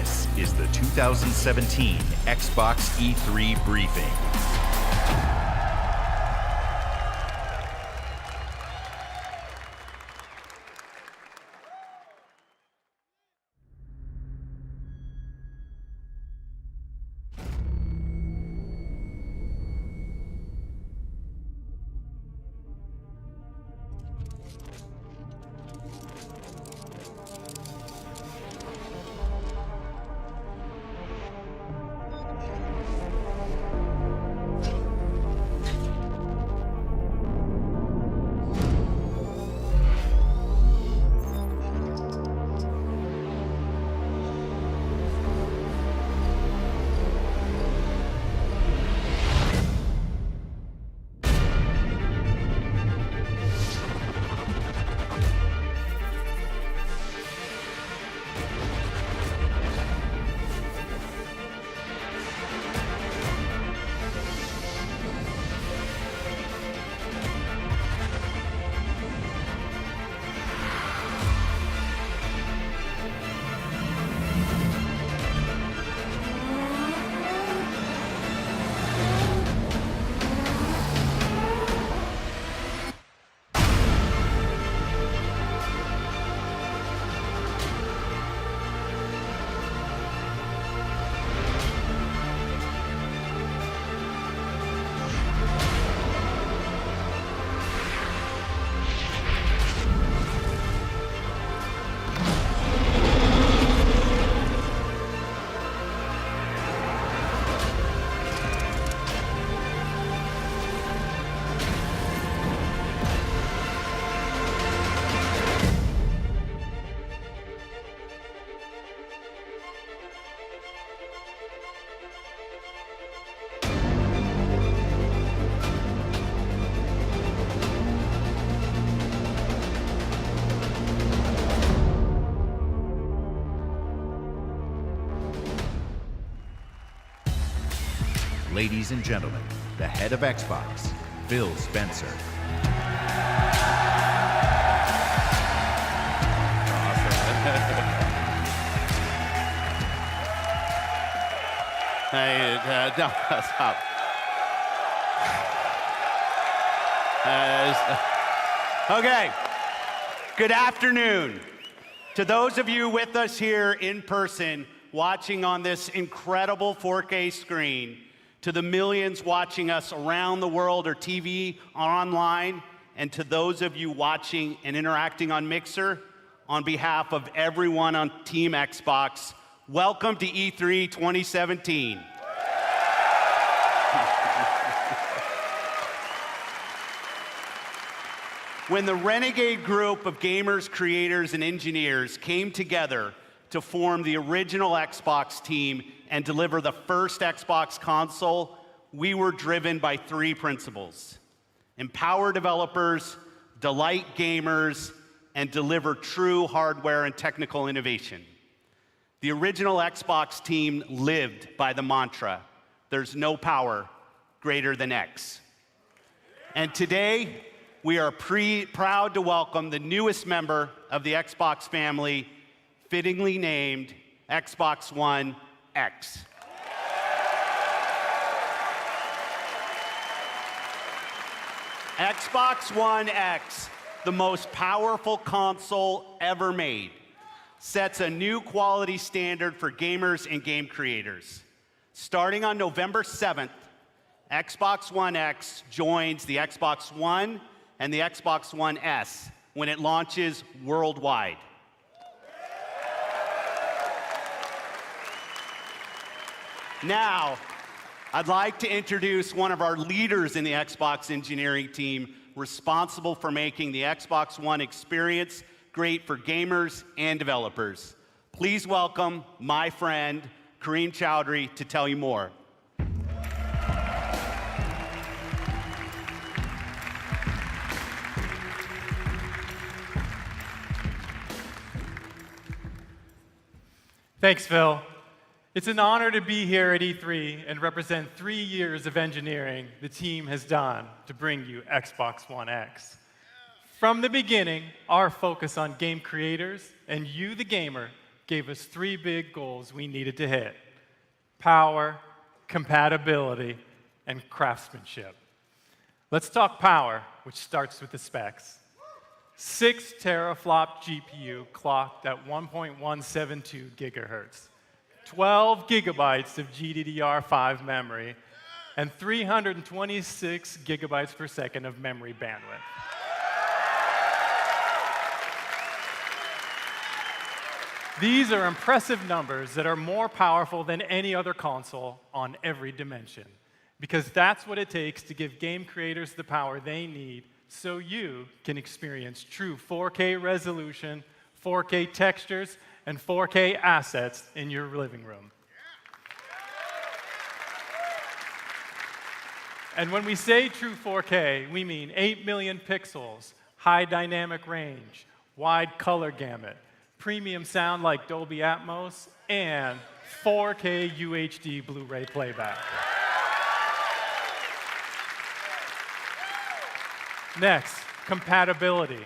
This is the 2017 Xbox E3 briefing. Ladies and gentlemen, the head of Xbox, Phil Spencer. Hey, no, stop. Okay, good afternoon. To those of you with us here in person, watching on this incredible 4K screen, to the millions watching us around the world or TV or online, and to those of you watching and interacting on Mixer, on behalf of everyone on Team Xbox, welcome to E3 2017. When the renegade group of gamers, creators, and engineers came together to form the original Xbox team and deliver the first Xbox console, we were driven by three principles: empower developers, delight gamers, and deliver true hardware and technical innovation. The original Xbox team lived by the mantra, there's no power greater than X. And today, we are proud to welcome the newest member of the Xbox family, fittingly named Xbox One X. Xbox One X, the most powerful console ever made, sets a new quality standard for gamers and game creators. Starting on November 7th, Xbox One X joins the Xbox One and the Xbox One S when it launches worldwide. Now, I'd like to introduce one of our leaders in the Xbox engineering team responsible for making the Xbox One experience great for gamers and developers. Please welcome my friend, Kareem Chowdhury, to tell you more. Thanks, Phil. It's an honor to be here at E3 and represent 3 years of engineering the team has done to bring you Xbox One X. From the beginning, our focus on game creators and you, the gamer, gave us 3 big goals we needed to hit: power, compatibility, and craftsmanship. Let's talk power, which starts with the specs. 6 teraflop GPU clocked at 1.172 gigahertz, 12 gigabytes of GDDR5 memory, and 326 gigabytes per second of memory bandwidth. These are impressive numbers that are more powerful than any other console on every dimension, because that's what it takes to give game creators the power they need so you can experience true 4K resolution, 4K textures, and 4K assets in your living room. And when we say true 4K, we mean 8 million pixels, high dynamic range, wide color gamut, premium sound like Dolby Atmos, and 4K UHD Blu-ray playback. Next, compatibility.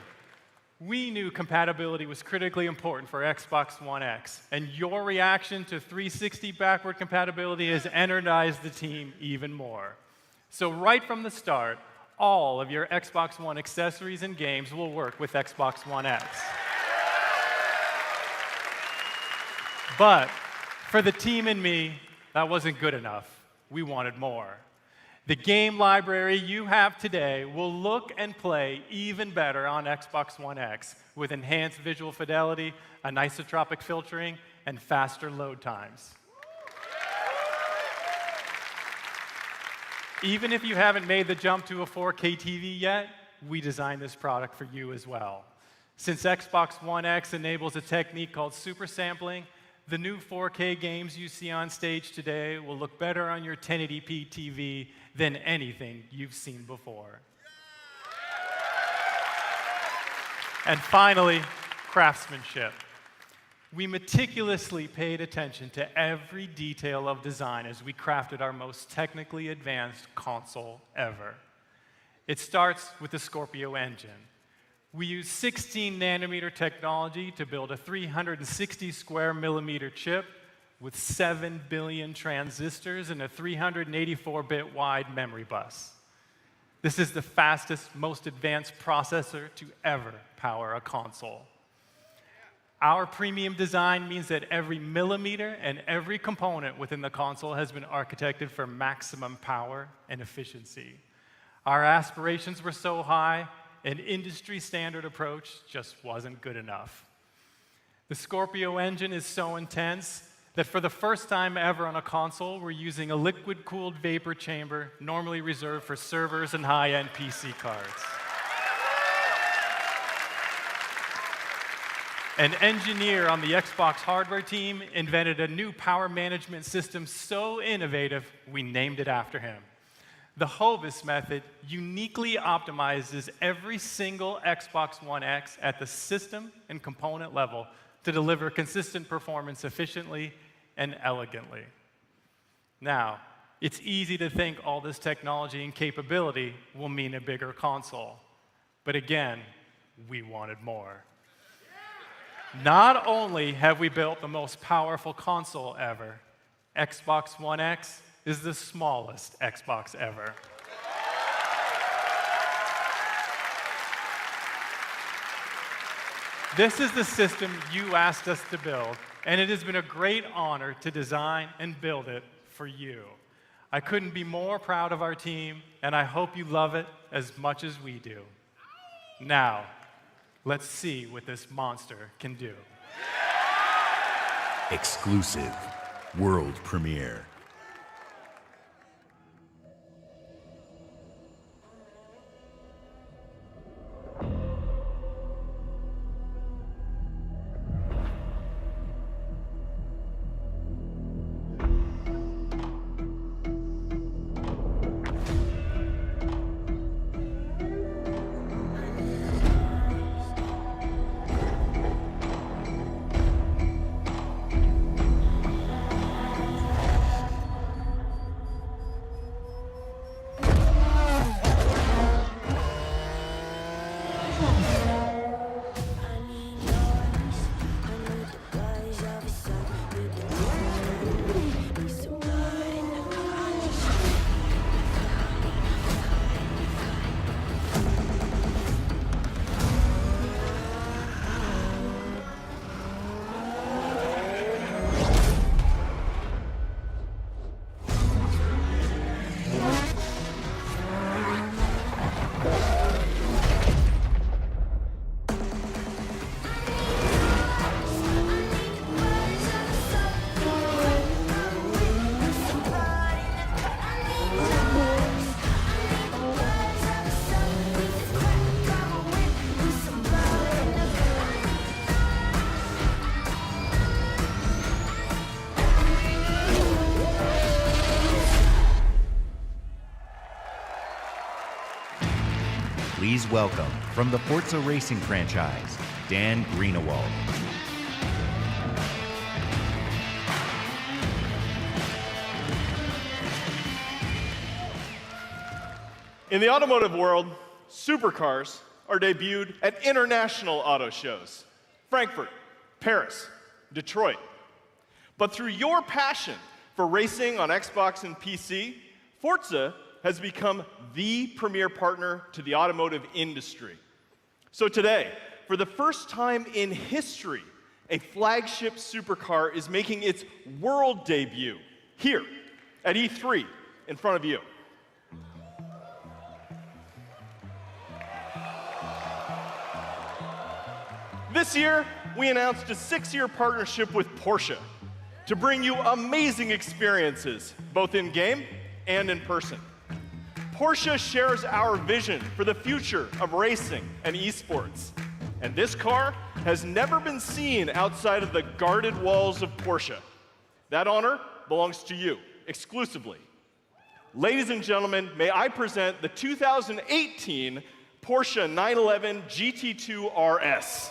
We knew compatibility was critically important for Xbox One X, and your reaction to 360 backward compatibility has energized the team even more. So right from the start, all of your Xbox One accessories and games will work with Xbox One X. But for the team and me, that wasn't good enough. We wanted more. The game library you have today will look and play even better on Xbox One X with enhanced visual fidelity, anisotropic filtering, and faster load times. Even if you haven't made the jump to a 4K TV yet, we designed this product for you as well. Since Xbox One X enables a technique called super sampling, the new 4K games you see on stage today will look better on your 1080p TV than anything you've seen before. And finally, craftsmanship. We meticulously paid attention to every detail of design as we crafted our most technically advanced console ever. It starts with the Scorpio engine. We use 16-nanometer technology to build a 360 square millimeter chip with 7 billion transistors and a 384-bit wide memory bus. This is the fastest, most advanced processor to ever power a console. Our premium design means that every millimeter and every component within the console has been architected for maximum power and efficiency. Our aspirations were so high, an industry-standard approach just wasn't good enough. The Scorpio engine is so intense that for the first time ever on a console, we're using a liquid-cooled vapor chamber normally reserved for servers and high-end PC cards. An engineer on the Xbox hardware team invented a new power management system so innovative, we named it after him. The Hovis method uniquely optimizes every single Xbox One X at the system and component level to deliver consistent performance efficiently and elegantly. Now, it's easy to think all this technology and capability will mean a bigger console. But again, we wanted more. Not only have we built the most powerful console ever, Xbox One X is the smallest Xbox ever. This is the system you asked us to build, and it has been a great honor to design and build it for you. I couldn't be more proud of our team, and I hope you love it as much as we do. Now, let's see what this monster can do. Exclusive world premiere. Please welcome, from the Forza Racing franchise, Dan Greenewald. In the automotive world, supercars are debuted at international auto shows: Frankfurt, Paris, Detroit. But through your passion for racing on Xbox and PC, Forza has become the premier partner to the automotive industry. So today, for the first time in history, a flagship supercar is making its world debut here at E3 in front of you. This year, we announced a 6-year partnership with Porsche to bring you amazing experiences, both in-game and in person. Porsche shares our vision for the future of racing and esports. And this car has never been seen outside of the guarded walls of Porsche. That honor belongs to you, exclusively. Ladies and gentlemen, may I present the 2018 Porsche 911 GT2 RS.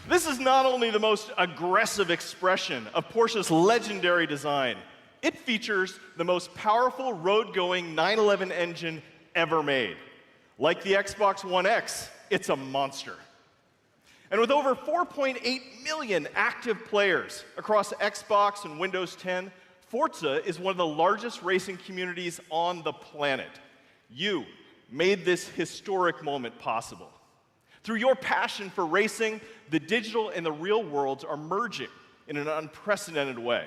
This is not only the most aggressive expression of Porsche's legendary design, it features the most powerful road-going 911 engine ever made. Like the Xbox One X, it's a monster. And with over 4.8 million active players across Xbox and Windows 10, Forza is one of the largest racing communities on the planet. You made this historic moment possible. Through your passion for racing, the digital and the real worlds are merging in an unprecedented way.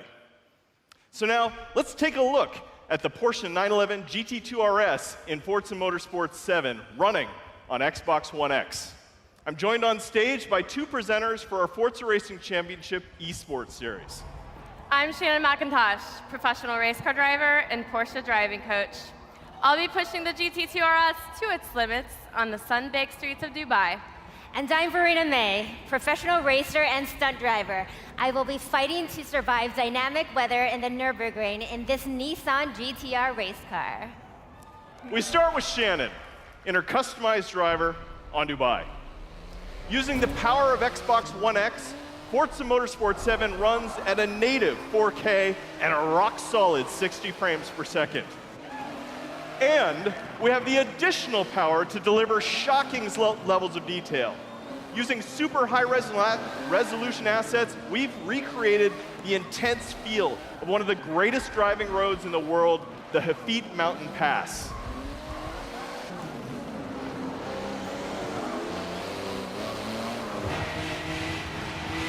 So now, let's take a look at the Porsche 911 GT2 RS in Forza Motorsport 7 running on Xbox One X. I'm joined on stage by 2 presenters for our Forza Racing Championship eSports series. I'm Shannon McIntosh, professional race car driver and Porsche driving coach. I'll be pushing the GT2 RS to its limits on the sun-baked streets of Dubai. And I'm Verena May, professional racer and stunt driver. I will be fighting to survive dynamic weather in the Nürburgring in this Nissan GTR race car. We start with Shannon in her customized driver on Dubai. Using the power of Xbox One X, Forza Motorsport 7 runs at a native 4K and a rock-solid 60 frames per second. And we have the additional power to deliver shocking levels of detail. Using super high resolution assets, we've recreated the intense feel of one of the greatest driving roads in the world, the Hafit Mountain Pass.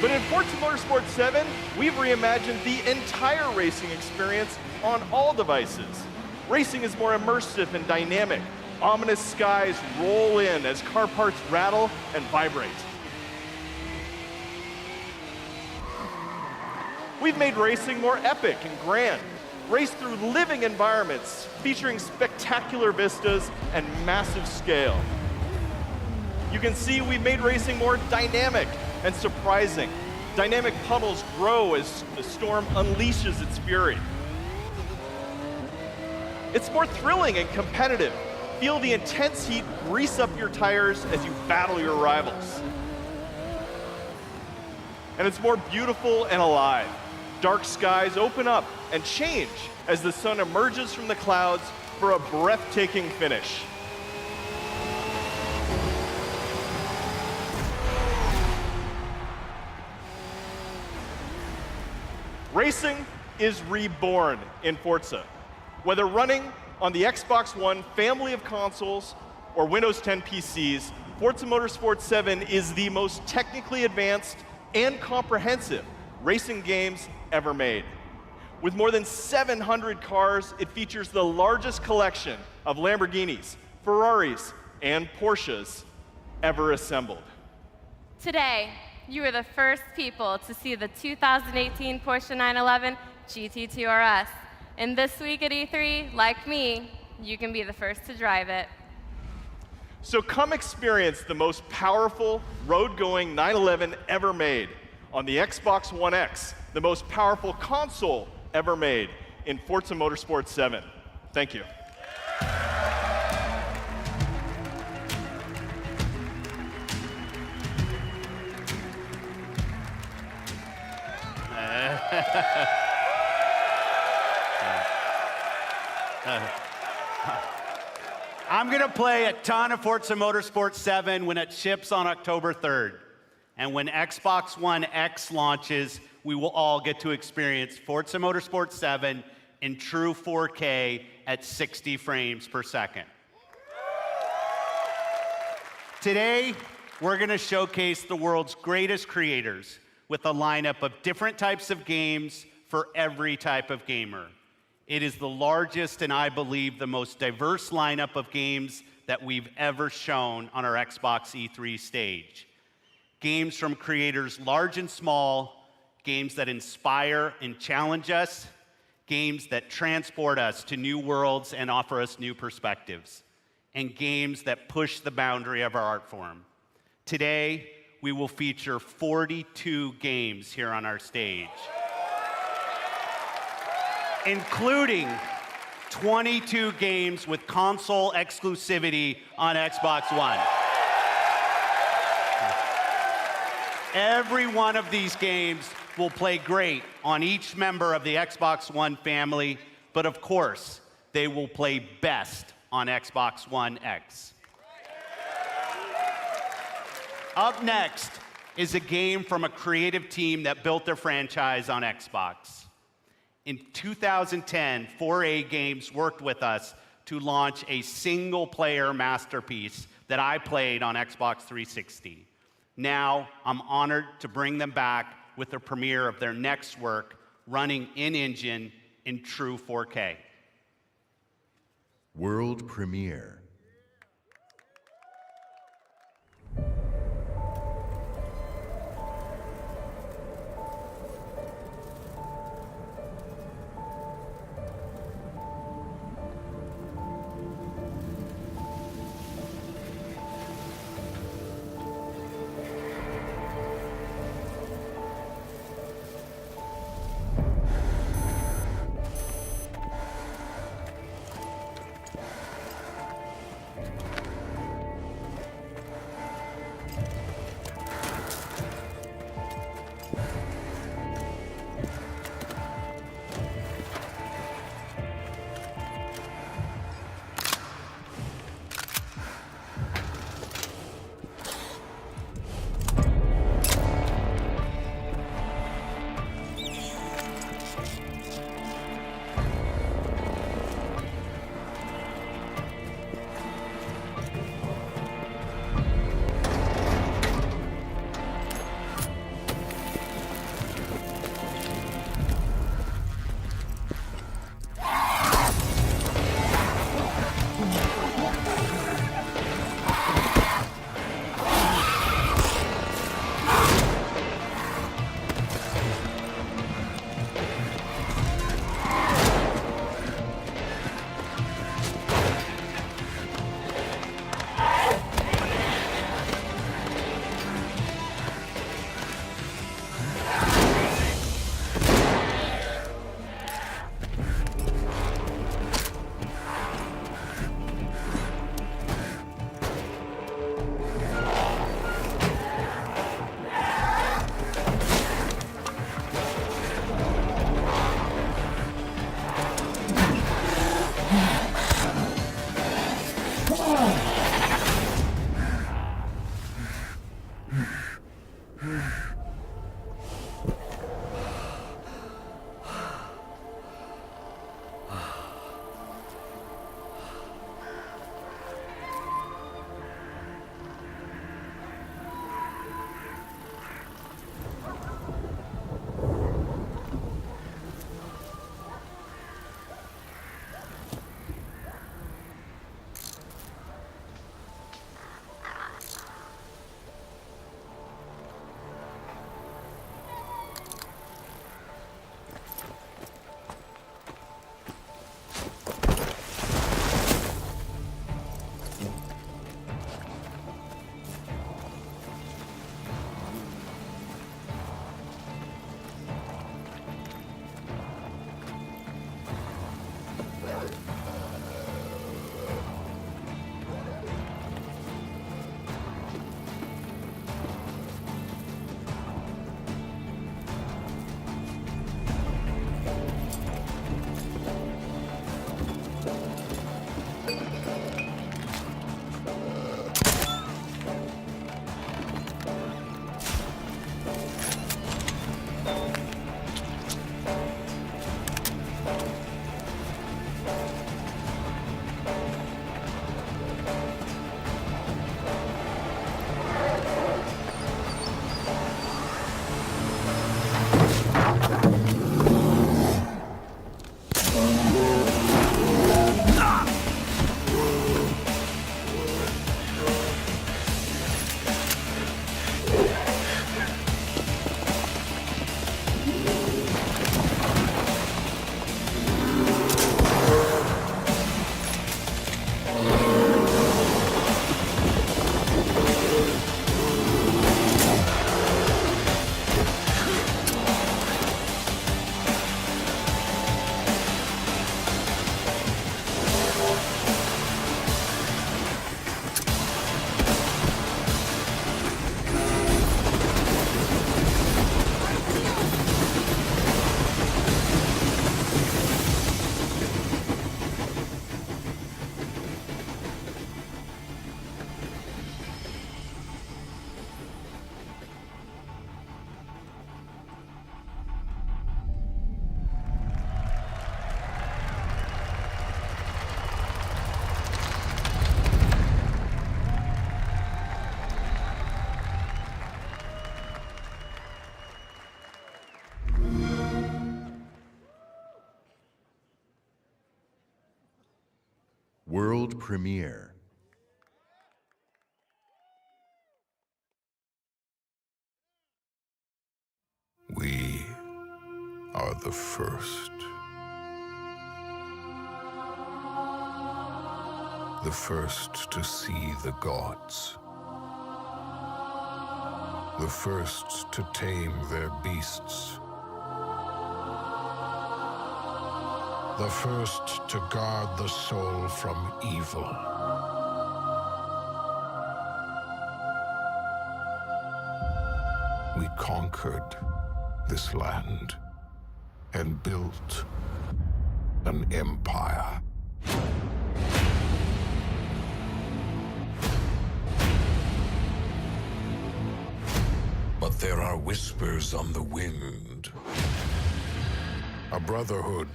But in Forza Motorsport 7, we've reimagined the entire racing experience on all devices. Racing is more immersive and dynamic. Ominous skies roll in as car parts rattle and vibrate. We've made racing more epic and grand. Race through living environments featuring spectacular vistas and massive scale. You can see we've made racing more dynamic and surprising. Dynamic puddles grow as the storm unleashes its fury. It's more thrilling and competitive. Feel the intense heat grease up your tires as you battle your rivals. And it's more beautiful and alive. Dark skies open up and change as the sun emerges from the clouds for a breathtaking finish. Racing is reborn in Forza. Whether running on the Xbox One family of consoles or Windows 10 PCs, Forza Motorsport 7 is the most technically advanced and comprehensive racing games ever made. With more than 700 cars, it features the largest collection of Lamborghinis, Ferraris, and Porsches ever assembled. Today, you are the first people to see the 2018 Porsche 911 GT2 RS. And this week at E3, like me, you can be the first to drive it. So come experience the most powerful road-going 911 ever made on the Xbox One X, the most powerful console ever made in Forza Motorsport 7. Thank you. I'm going to play a ton of Forza Motorsport 7 when it ships on October 3rd. And when Xbox One X launches, we will all get to experience Forza Motorsport 7 in true 4K at 60 frames per second. Today, we're going to showcase the world's greatest creators with a lineup of different types of games for every type of gamer. It is the largest and I believe the most diverse lineup of games that we've ever shown on our Xbox E3 stage. Games from creators large and small, games that inspire and challenge us, games that transport us to new worlds and offer us new perspectives, and games that push the boundary of our art form. Today, we will feature 42 games here on our stage, including 22 games with console exclusivity on Xbox One. Every one of these games will play great on each member of the Xbox One family, but of course, they will play best on Xbox One X. Up next is a game from a creative team that built their franchise on Xbox. In 2010, 4A Games worked with us to launch a single-player masterpiece that I played on Xbox 360. Now, I'm honored to bring them back with the premiere of their next work, running in-engine in true 4K. World premiere. World premiere. We are the first. The first to see the gods. The first to tame their beasts. The first to guard the soul from evil. We conquered this land and built an empire. But there are whispers on the wind. A brotherhood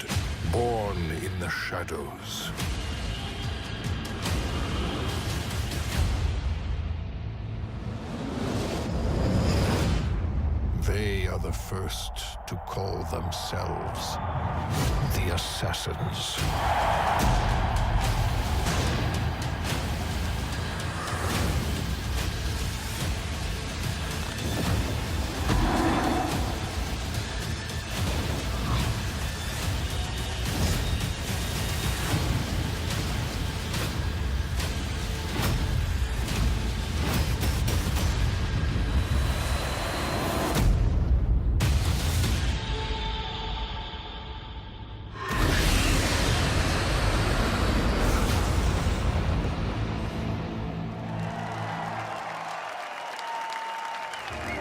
born in the shadows. They are the first to call themselves the Assassins.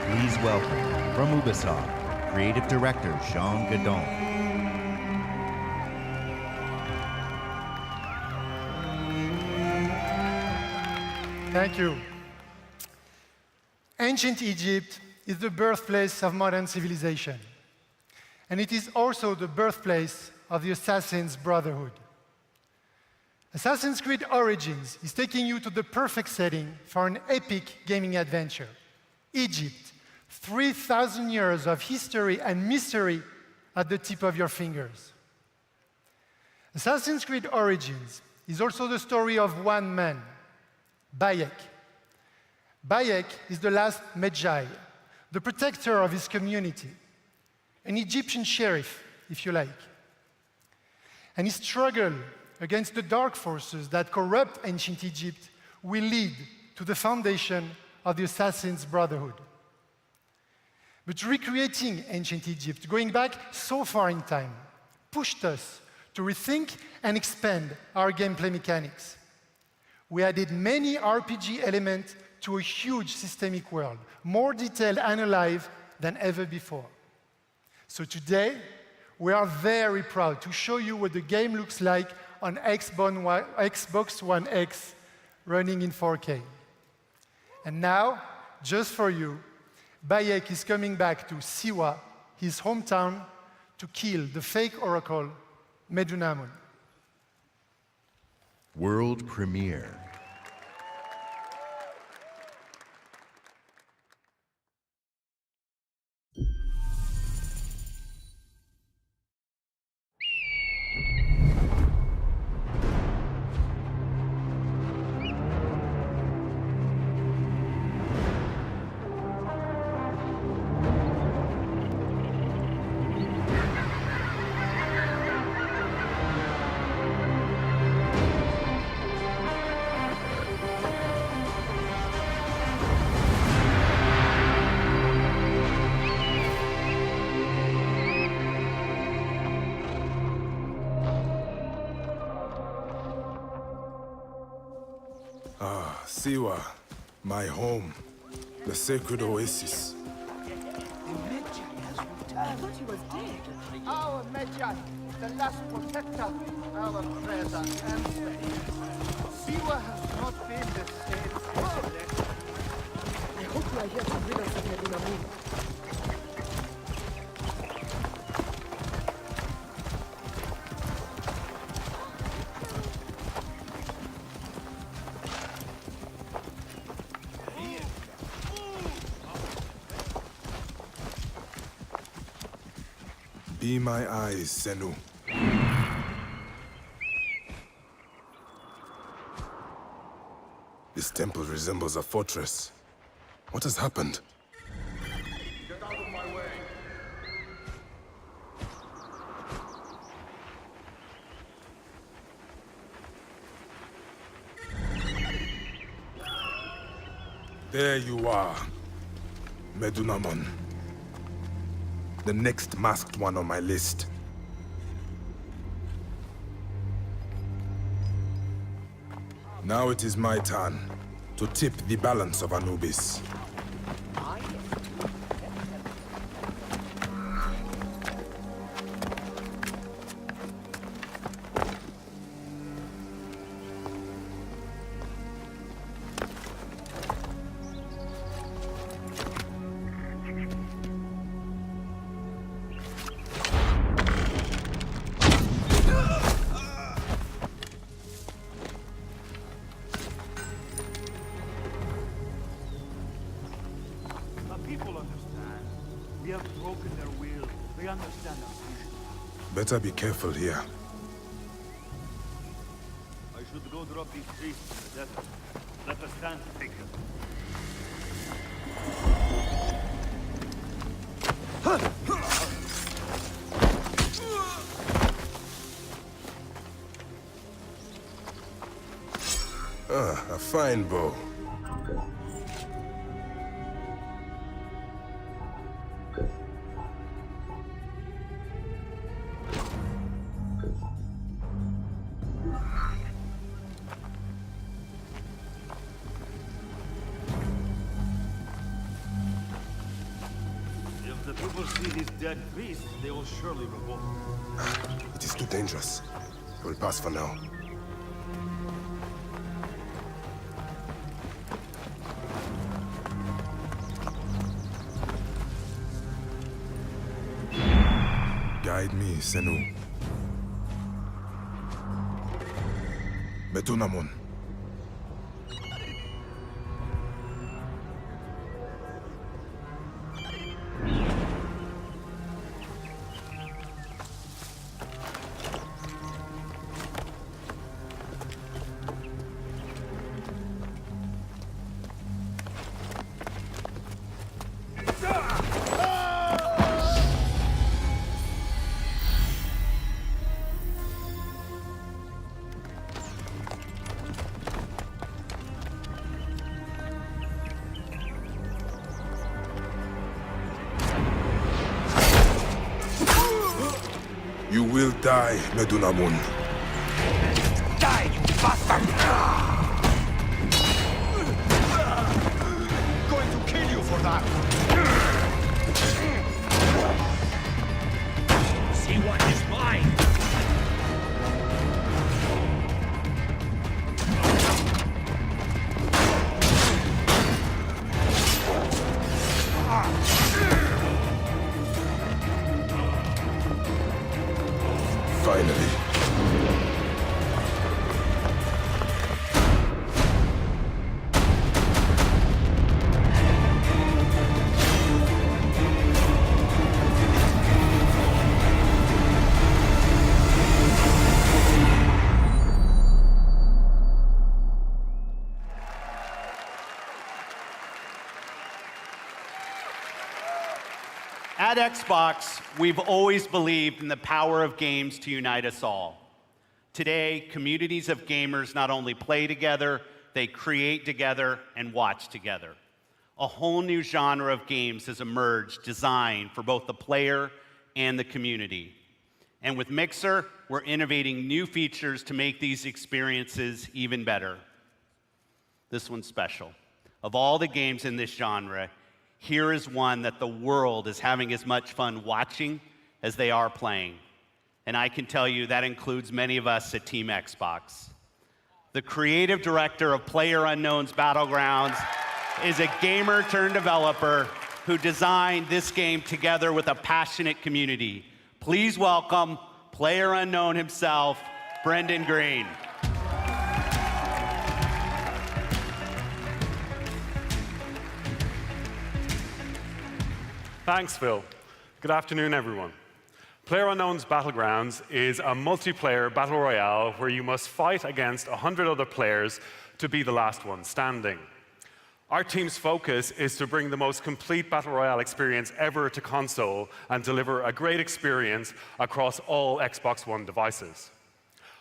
Please welcome, from Ubisoft, Creative Director Jean Gadon. Thank you. Ancient Egypt is the birthplace of modern civilization. And it is also the birthplace of the Assassin's Brotherhood. Assassin's Creed Origins is taking you to the perfect setting for an epic gaming adventure. Egypt, 3,000 years of history and mystery at the tip of your fingers. Assassin's Creed Origins is also the story of one man, Bayek. Bayek is the last Magi, the protector of his community, an Egyptian sheriff, if you like. And his struggle against the dark forces that corrupt ancient Egypt will lead to the foundation of the Assassin's Brotherhood. But recreating ancient Egypt, going back so far in time, pushed us to rethink and expand our gameplay mechanics. We added many RPG elements to a huge systemic world, more detailed and alive than ever before. So today, we are very proud to show you what the game looks like on Xbox One X running in 4K. And now, just for you, Bayek is coming back to Siwa, his hometown, to kill the fake oracle, Medunamun. World premiere. Siwa, my home, the sacred oasis. Our Medjay, the last protector, our prayers are answered. Siwa has not been the same since he left. I hope you are here to rid us of Medunamun. Be my eyes, Senu. This temple resembles a fortress. What has happened? Get out of my way. There you are, Medunamon. The next masked one on my list. Now it is my turn to tip the balance of Anubis. Better be careful here. I should go drop these priests in the desert. Let us stand to take them. A fine bow. If the people see these dead priests, they will surely revolt. It is too dangerous. I will pass for now. Guide me, Senu. Medunamon. You will die, Medunamon. Die, you bastard! Going to kill you for that! See what is mine! Finally. At Xbox, we've always believed in the power of games to unite us all. Today, communities of gamers not only play together, they create together and watch together. A whole new genre of games has emerged designed for both the player and the community. And with Mixer, we're innovating new features to make these experiences even better. This one's special. Of all the games in this genre, here is one that the world is having as much fun watching as they are playing. And I can tell you that includes many of us at Team Xbox. The creative director of PlayerUnknown's Battlegrounds is a gamer turned developer who designed this game together with a passionate community. Please welcome PlayerUnknown himself, Brendan Green. Thanks, Phil. Good afternoon, everyone. PlayerUnknown's Battlegrounds is a multiplayer battle royale where you must fight against 100 other players to be the last one standing. Our team's focus is to bring the most complete Battle Royale experience ever to console and deliver a great experience across all Xbox One devices.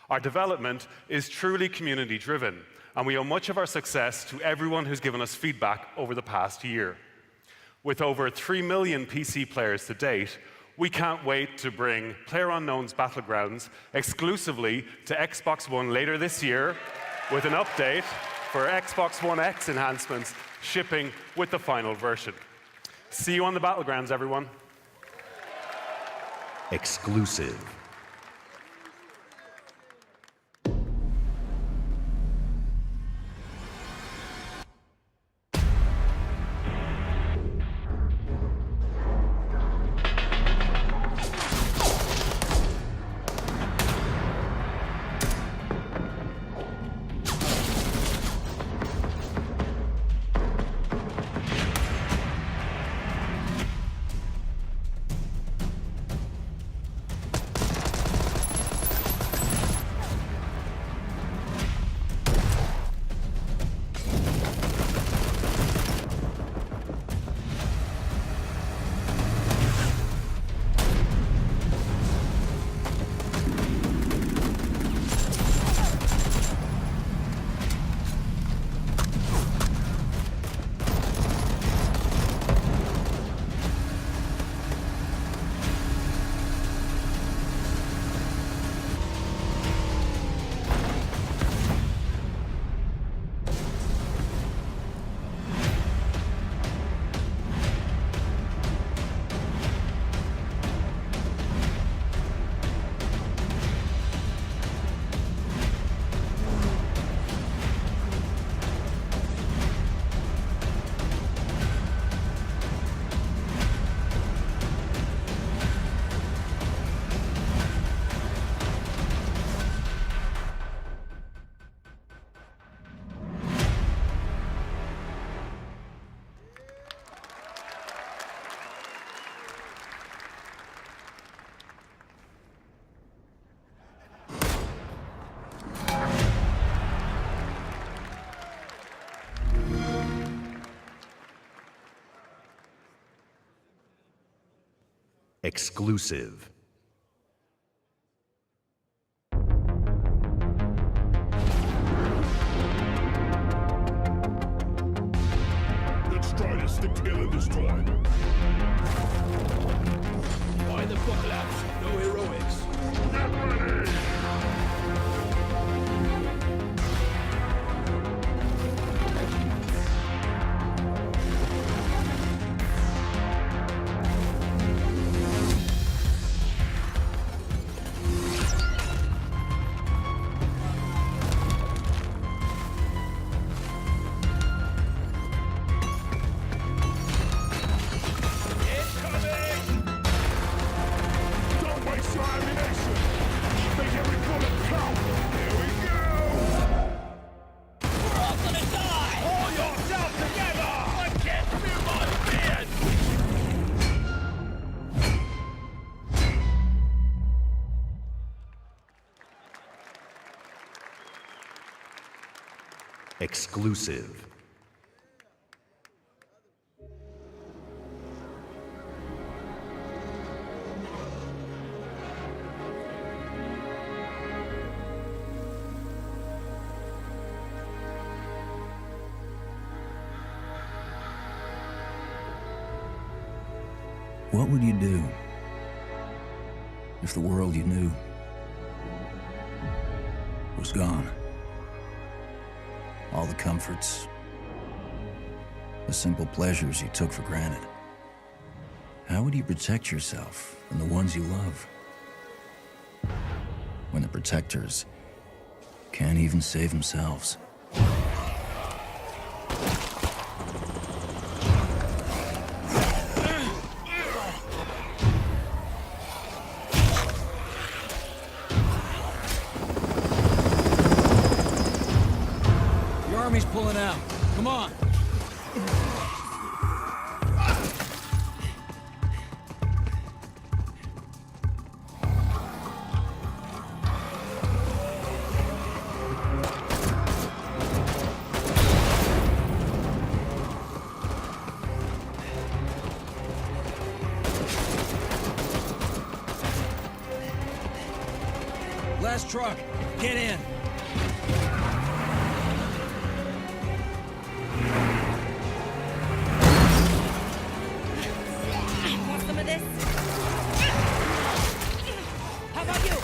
Our development is truly community-driven, and we owe much of our success to everyone who's given us feedback over the past year. With over 3 million PC players to date, we can't wait to bring PlayerUnknown's Battlegrounds exclusively to Xbox One later this year with an update for Xbox One X enhancements shipping with the final version. See you on the Battlegrounds, everyone. Exclusive. Exclusive. Let's try to stick together this time. Why the book laps? No heroics. Get ready! Exclusive. What would you do if the world you knew was gone? All the comforts, the simple pleasures you took for granted. How would you protect yourself and the ones you love when the protectors can't even save themselves? Army's pulling out. Come on. last truck. Get in. Want some of this? How about you?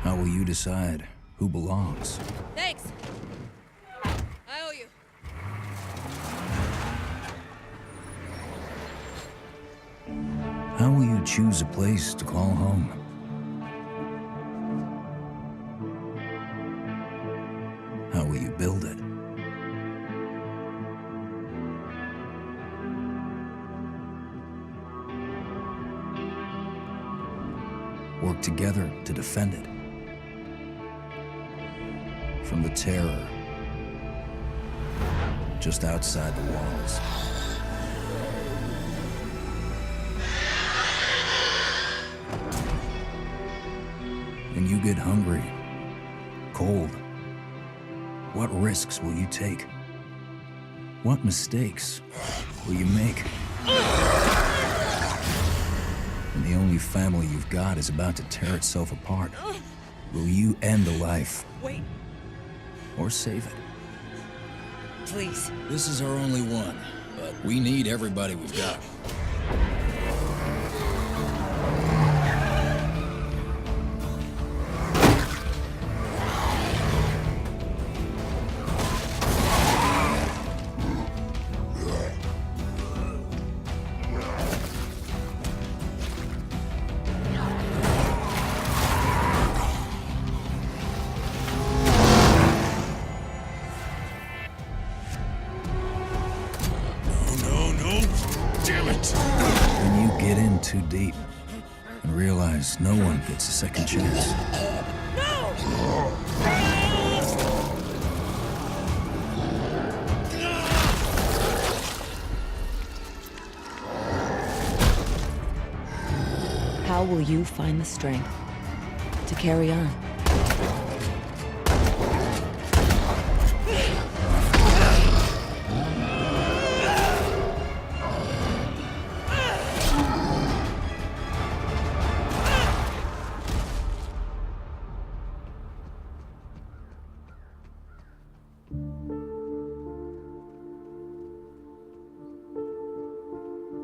How will you decide who belongs? Thanks. I owe you. How will you choose a place to call home? How will you build it? Work together to defend it. From the terror just outside the walls. When you get hungry, cold, what risks will you take? What mistakes will you make? When the only family you've got is about to tear itself apart, will you end a life? Wait. Or save it? Please. This is our only one, but we need everybody we've got. Too deep and realize no one gets a second chance. How will you find the strength to carry on?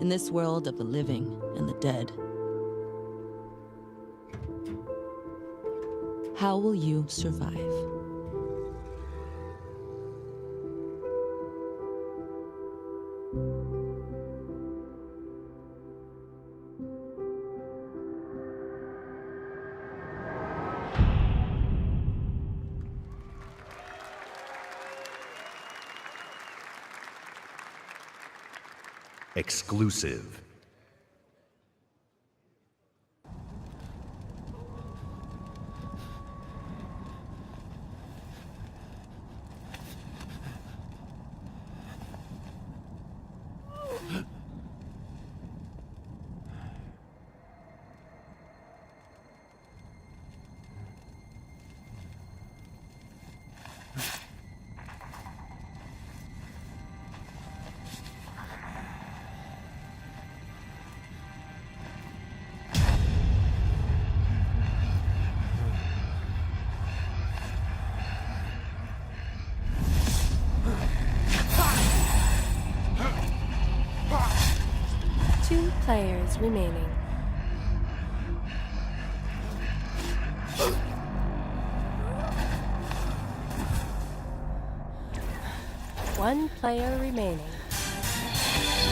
In this world of the living and the dead, how will you survive? Exclusive. Two players remaining. One player remaining.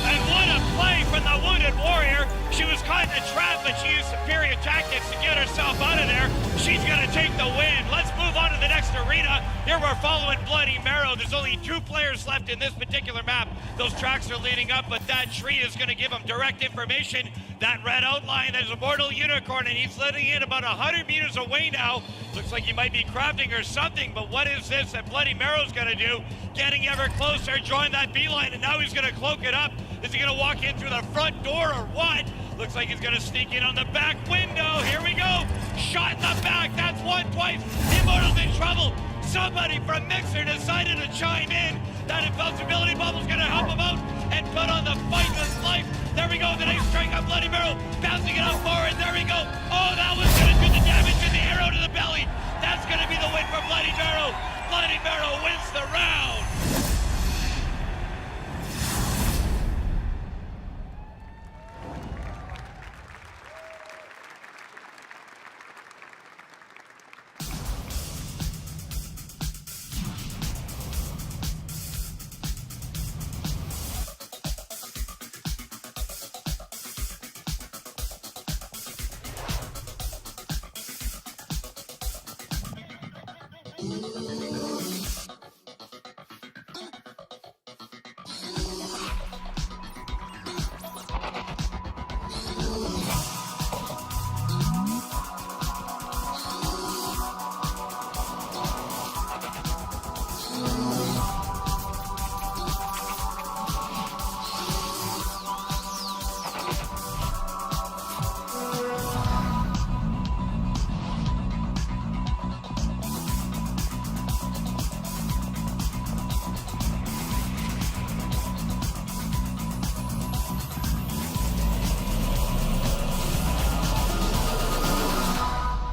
And what a play from the Wounded Warrior. She was caught in a trap, but she used superior tactics to get herself out of there. She's going to take the win. Let's move on to the next arena. Here we're following Bloody Marrow. There's only 2 players left in this particular map. Those tracks are leading up, but that tree is going to give them direct information. That red outline, there's a mortal unicorn, and he's letting in about 100 meters away now. Looks like he might be crafting or something, but what is this that Bloody Marrow's going to do? Getting ever closer, join that beeline, and now he's going to cloak it up. Is he going to walk in through the front door or what? Looks like he's going to sneak in on the back window. Here we go. Shot in the back. That's one, twice. Immortal's in trouble. Somebody from Mixer decided to chime in. That invincibility bubble's going to help him out. and put on the fight of his life. There we go, the next strike on Bloody Barrel, bouncing it up forward. There we go. Oh, that was going to do the damage to the arrow to the belly. That's going to be the win for Bloody Barrel. Bloody Barrel wins the round.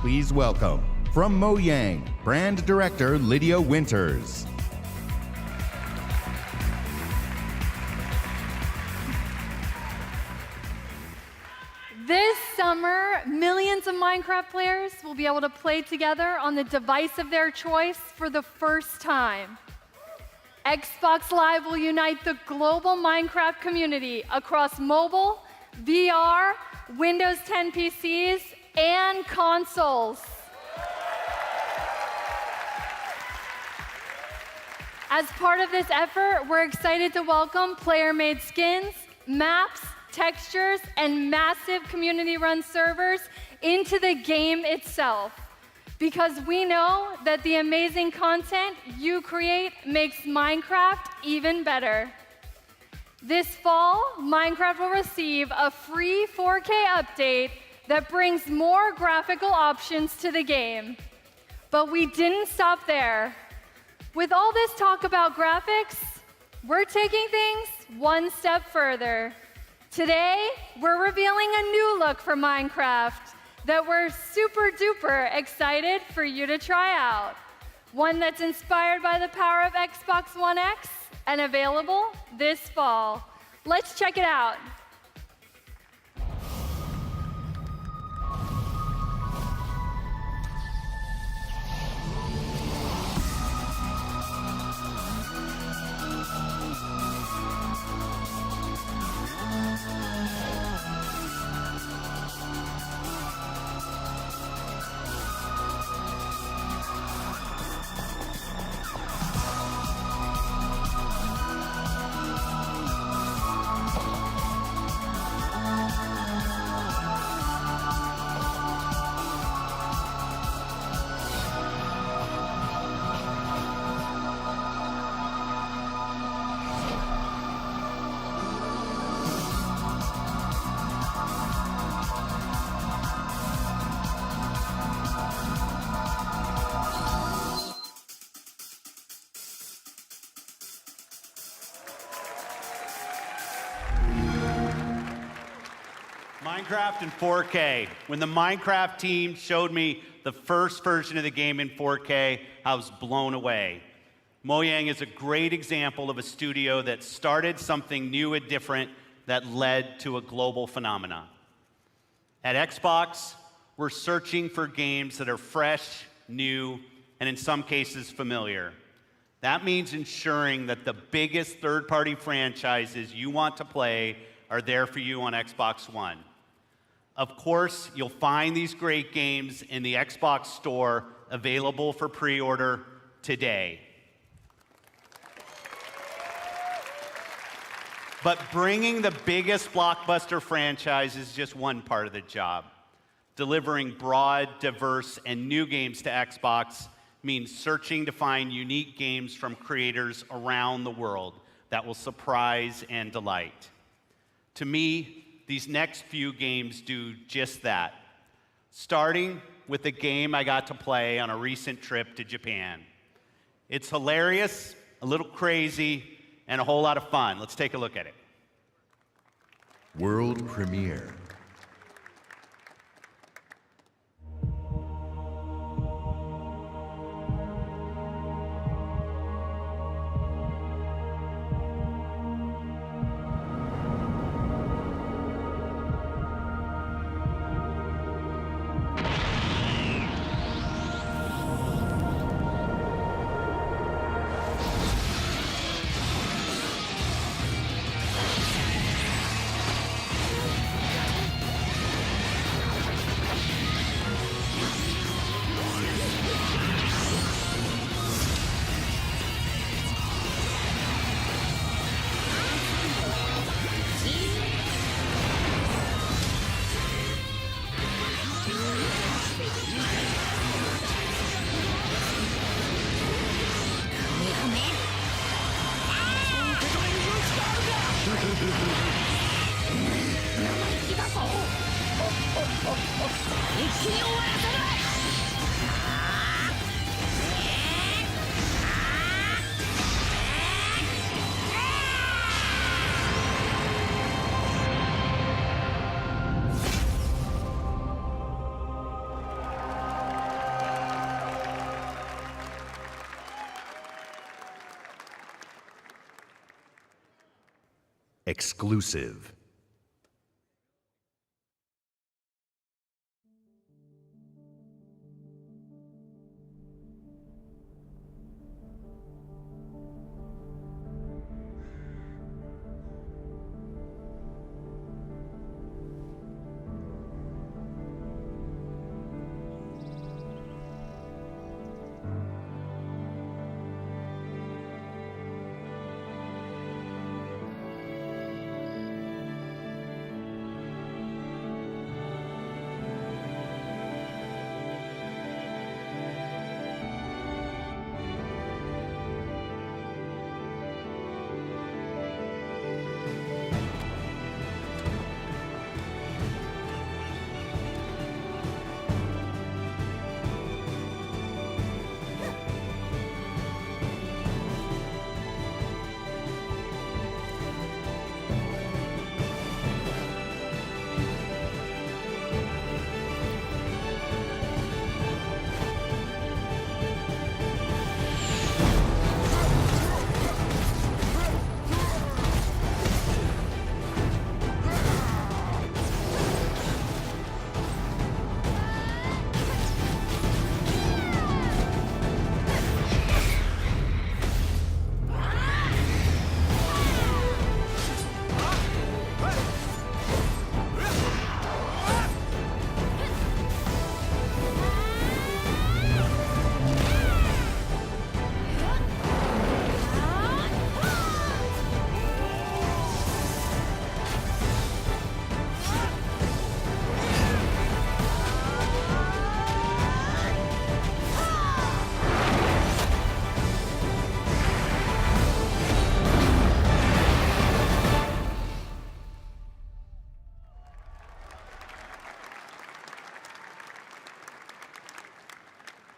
Please welcome, from Mojang, Brand Director Lydia Winters. This summer, millions of Minecraft players will be able to play together on the device of their choice for the first time. Xbox Live will unite the global Minecraft community across mobile, VR, Windows 10 PCs, and consoles. As part of this effort, we're excited to welcome player-made skins, maps, textures, and massive community-run servers into the game itself. Because we know that the amazing content you create makes Minecraft even better. This fall, Minecraft will receive a free 4K update that brings more graphical options to the game. But we didn't stop there. With all this talk about graphics, we're taking things one step further. Today, we're revealing a new look for Minecraft that we're super duper excited for you to try out. One that's inspired by the power of Xbox One X and available this fall. Let's check it out. Minecraft in 4K. When the Minecraft team showed me the first version of the game in 4K, I was blown away. Mojang is a great example of a studio that started something new and different that led to a global phenomenon. At Xbox, we're searching for games that are fresh, new, and in some cases familiar. That means ensuring that the biggest third-party franchises you want to play are there for you on Xbox One. Of course, you'll find these great games in the Xbox Store available for pre-order today. But bringing the biggest blockbuster franchise is just one part of the job. Delivering broad, diverse, and new games to Xbox means searching to find unique games from creators around the world that will surprise and delight. To me, these next few games do just that, starting with a game I got to play on a recent trip to Japan. It's hilarious, a little crazy, and a whole lot of fun. Let's take a look at it. World premiere. Exclusive.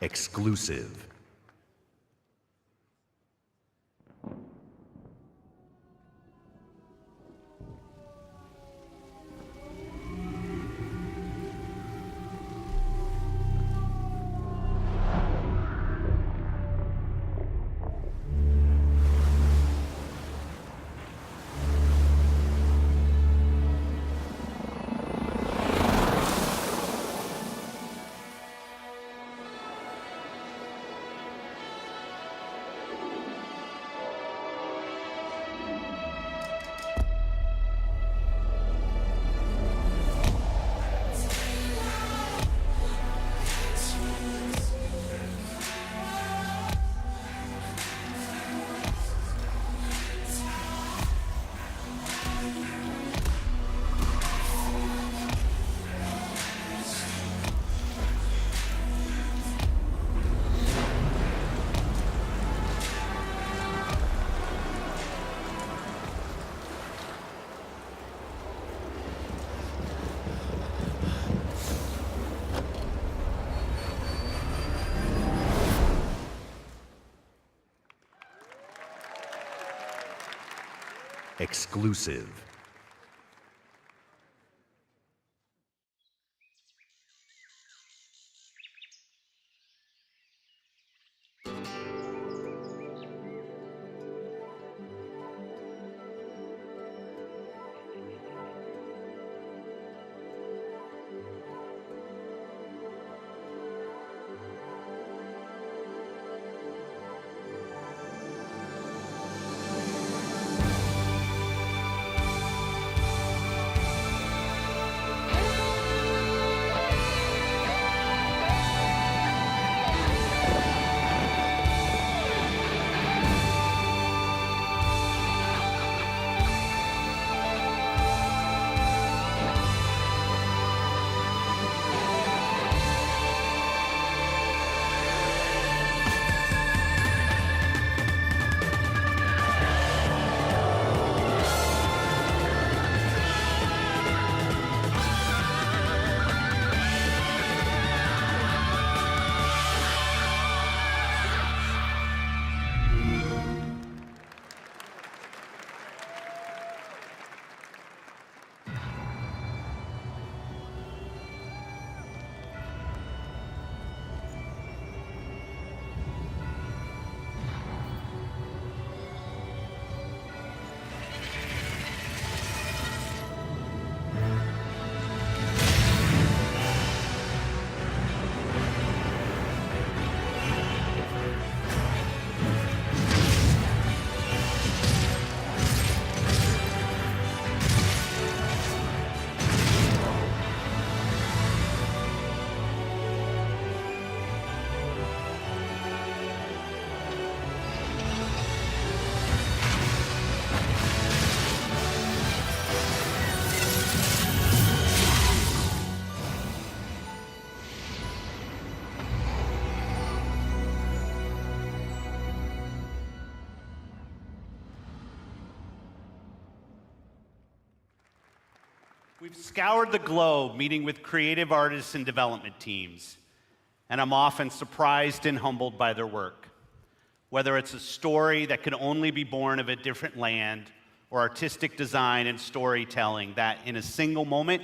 Exclusive. Exclusive. We've scoured the globe meeting with creative artists and development teams, and I'm often surprised and humbled by their work. Whether it's a story that could only be born of a different land, or artistic design and storytelling that, in a single moment,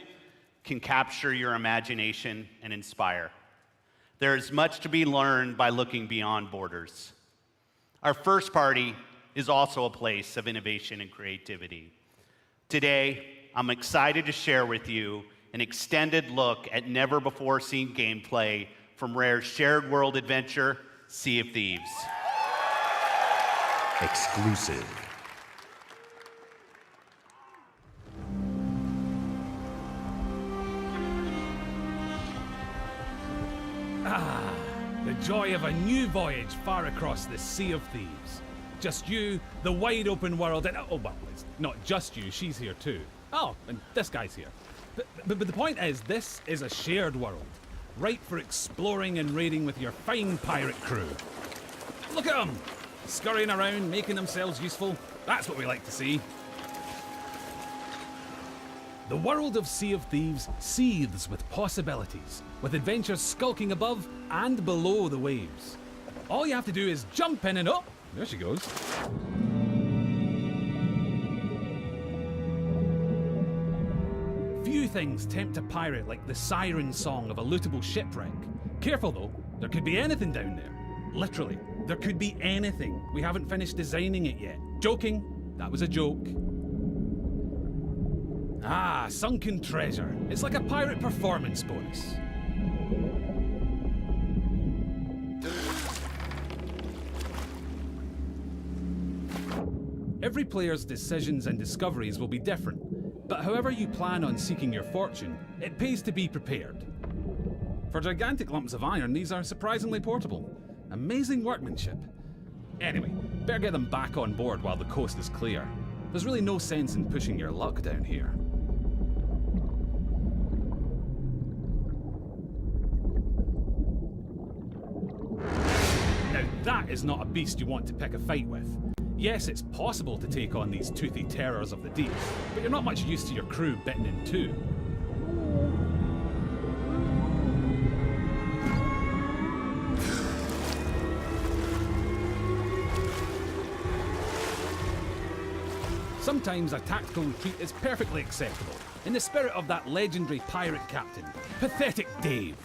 can capture your imagination and inspire. There is much to be learned by looking beyond borders. Our first party is also a place of innovation and creativity. Today, I'm excited to share with you an extended look at never-before-seen gameplay from Rare's shared world adventure, Sea of Thieves. Exclusive. Ah, the joy of a new voyage far across the Sea of Thieves. Just you, the wide open world, and oh, well, it's not just you, she's here too. Oh, and this guy's here. But the point is, this is a shared world, ripe for exploring and raiding with your fine pirate crew. Look at them, scurrying around, making themselves useful. That's what we like to see. The world of Sea of Thieves seethes with possibilities, with adventures skulking above and below the waves. All you have to do is jump in and oh, there she goes. Few things tempt a pirate like the siren song of a lootable shipwreck. Careful though, there could be anything down there. Literally, there could be anything. We haven't finished designing it yet. Joking, that was a joke. Ah, sunken treasure. It's like a pirate performance bonus. Every player's decisions and discoveries will be different, but however you plan on seeking your fortune, it pays to be prepared. For gigantic lumps of iron, these are surprisingly portable. Amazing workmanship. Anyway, better get them back on board while the coast is clear. There's really no sense in pushing your luck down here. Now that is not a beast you want to pick a fight with. Yes, it's possible to take on these toothy terrors of the deep, but you're not much used to your crew bitten in two. Sometimes a tactical retreat is perfectly acceptable, in the spirit of that legendary pirate captain, Pathetic Dave.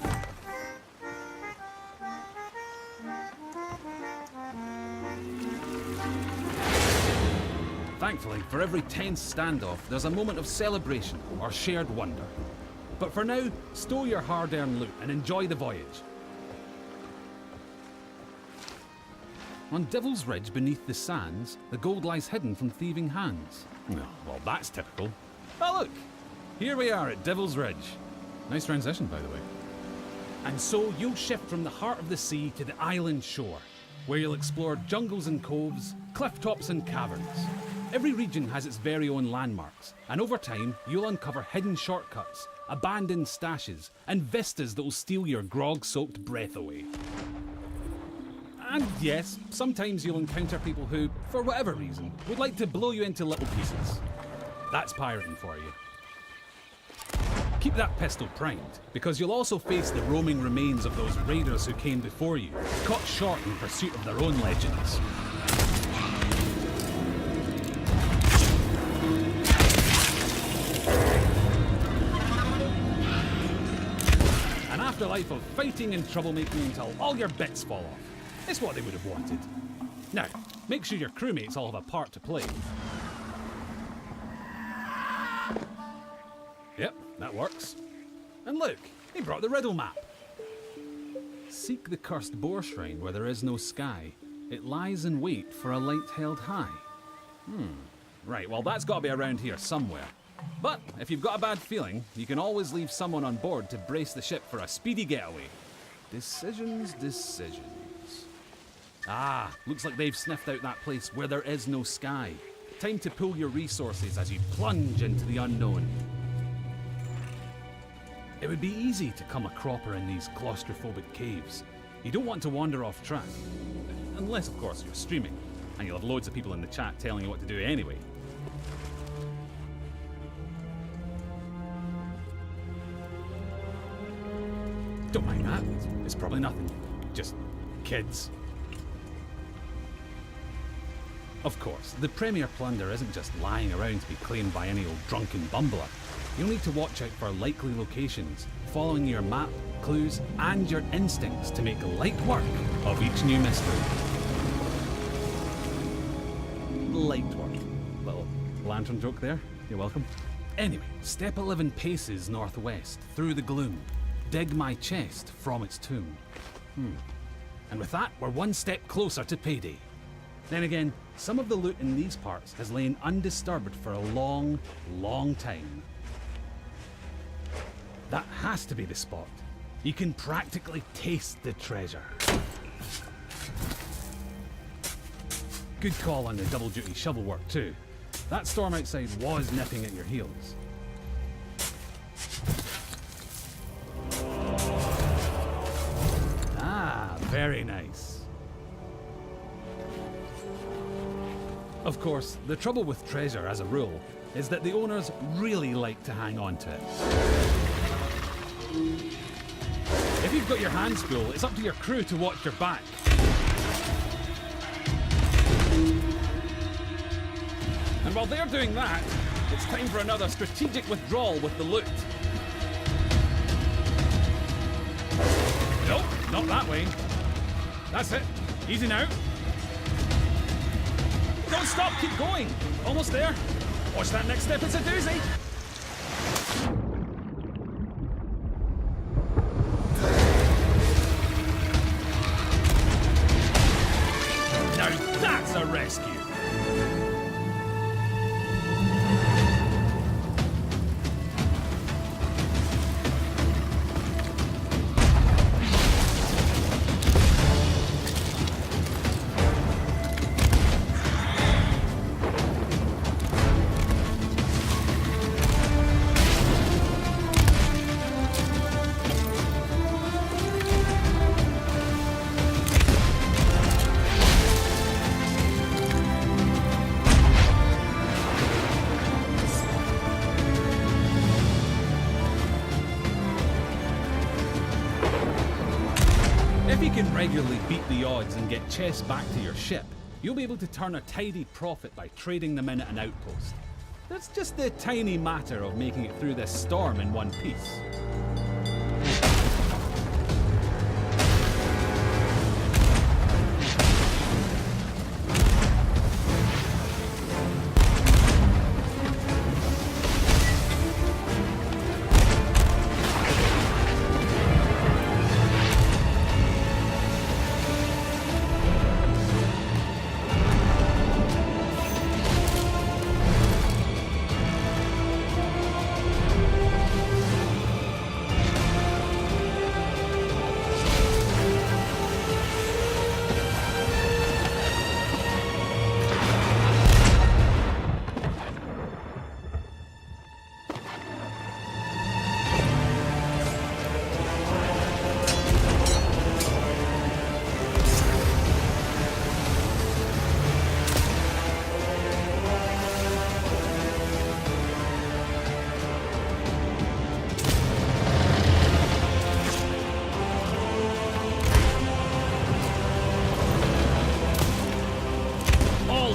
Thankfully, for every tense standoff, there's a moment of celebration or shared wonder. But for now, stow your hard-earned loot and enjoy the voyage. On Devil's Ridge beneath the sands, the gold lies hidden from thieving hands. Well, that's typical. Oh look, here we are at Devil's Ridge. Nice transition, by the way. And so you'll shift from the heart of the sea to the island shore, where you'll explore jungles and coves, cliff tops and caverns. Every region has its very own landmarks, and over time, you'll uncover hidden shortcuts, abandoned stashes, and vistas that will steal your grog-soaked breath away. And yes, sometimes you'll encounter people who, for whatever reason, would like to blow you into little pieces. That's pirating for you. Keep that pistol primed, because you'll also face the roaming remains of those raiders who came before you, caught short in pursuit of their own legends. An afterlife of fighting and troublemaking until all your bits fall off. It's what they would have wanted. Now, make sure your crewmates all have a part to play. Yep, that works. And look, he brought the riddle map. Seek the cursed boar shrine where there is no sky. It lies in wait for a light held high. Right, well that's got to be around here somewhere. But if you've got a bad feeling, you can always leave someone on board to brace the ship for a speedy getaway. Decisions. Ah, looks like they've sniffed out that place where there is no sky. Time to pool your resources as you plunge into the unknown. It would be easy to come a cropper in these claustrophobic caves. You don't want to wander off track. Unless, of course, you're streaming, and you'll have loads of people in the chat telling you what to do anyway. Don't mind that. It's probably nothing. Just kids. Of course, the Premier Plunder isn't just lying around to be claimed by any old drunken bumbler. You'll need to watch out for likely locations, following your map, clues, and your instincts to make light work of each new mystery. Light work. Little lantern joke there. You're welcome. Anyway, step 11 paces northwest, through the gloom. Dig my chest from its tomb. And with that, we're one step closer to payday. Then again, some of the loot in these parts has lain undisturbed for a long, long time. That has to be the spot. You can practically taste the treasure. Good call on the double-duty shovel work too. That storm outside was nipping at your heels. Ah, very nice. Of course, the trouble with treasure as a rule is that the owners really like to hang on to it. If you've got your hands full, it's up to your crew to watch your back. And while they're doing that, it's time for another strategic withdrawal with the loot. Nope, not that way. That's it. Easy now. Don't stop, keep going. Almost there. Watch that next step, it's a doozy. Now that's a rescue. If you can regularly beat the odds and get chests back to your ship, you'll be able to turn a tidy profit by trading them in at an outpost. That's just the tiny matter of making it through this storm in one piece.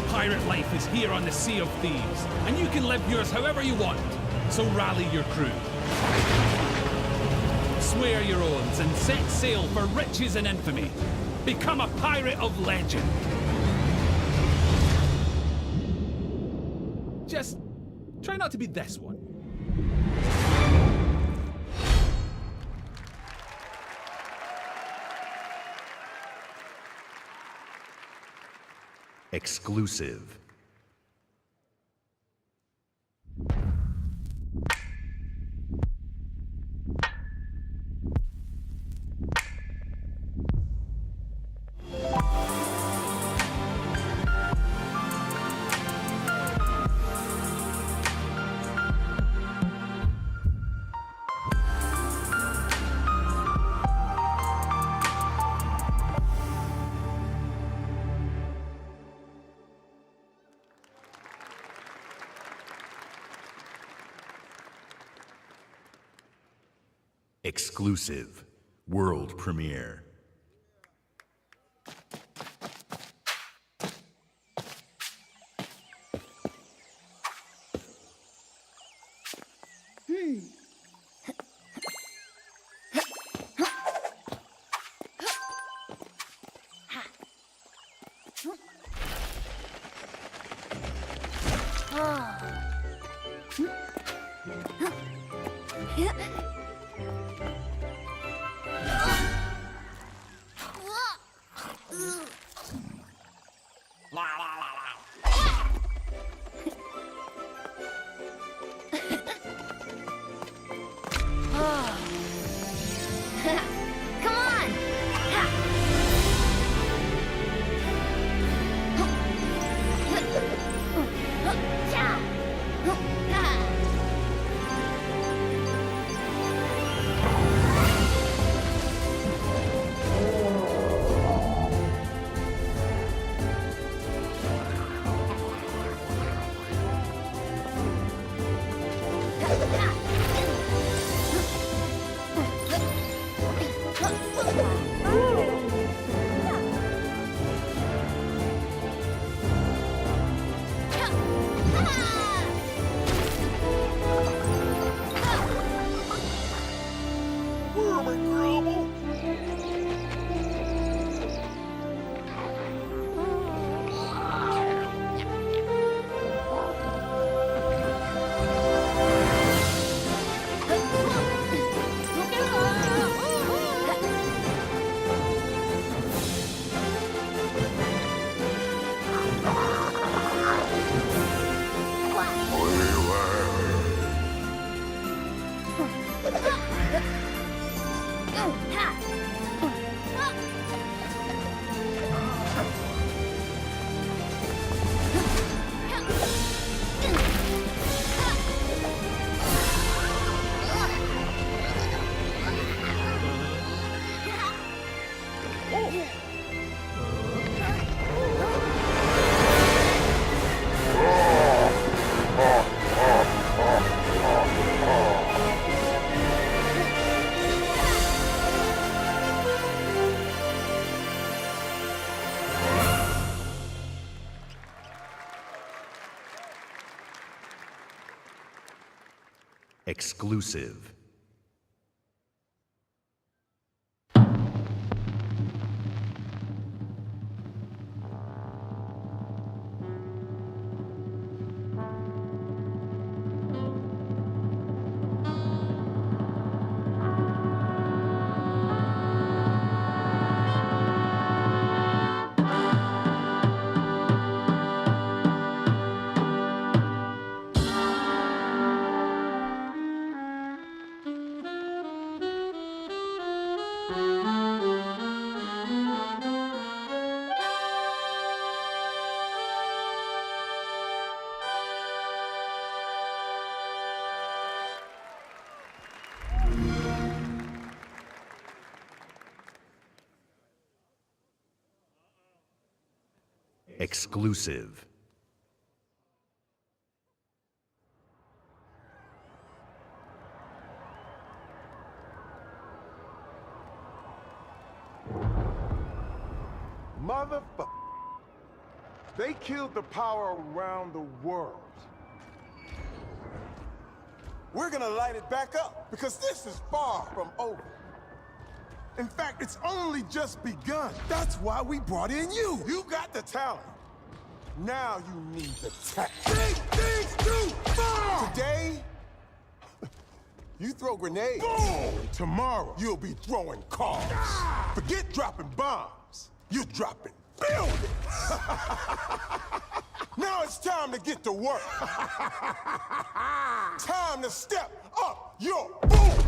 Pirate life is here on the Sea of Thieves, and you can live yours however you want. So rally your crew. Swear your oaths and set sail for riches and infamy. Become a pirate of legend. Just try not to be this one. Exclusive. Exclusive. World premiere. Exclusive. Exclusive. Motherfucker. They killed the power around the world. We're gonna light it back up, because this is far from over. In fact, it's only just begun. That's why we brought in you. You got the talent. Now you need the tech. Big things too far! Today, you throw grenades. Boom! Tomorrow, you'll be throwing cars. Ah! Forget dropping bombs. You're dropping buildings. Now it's time to get to work. Time to step up your boom.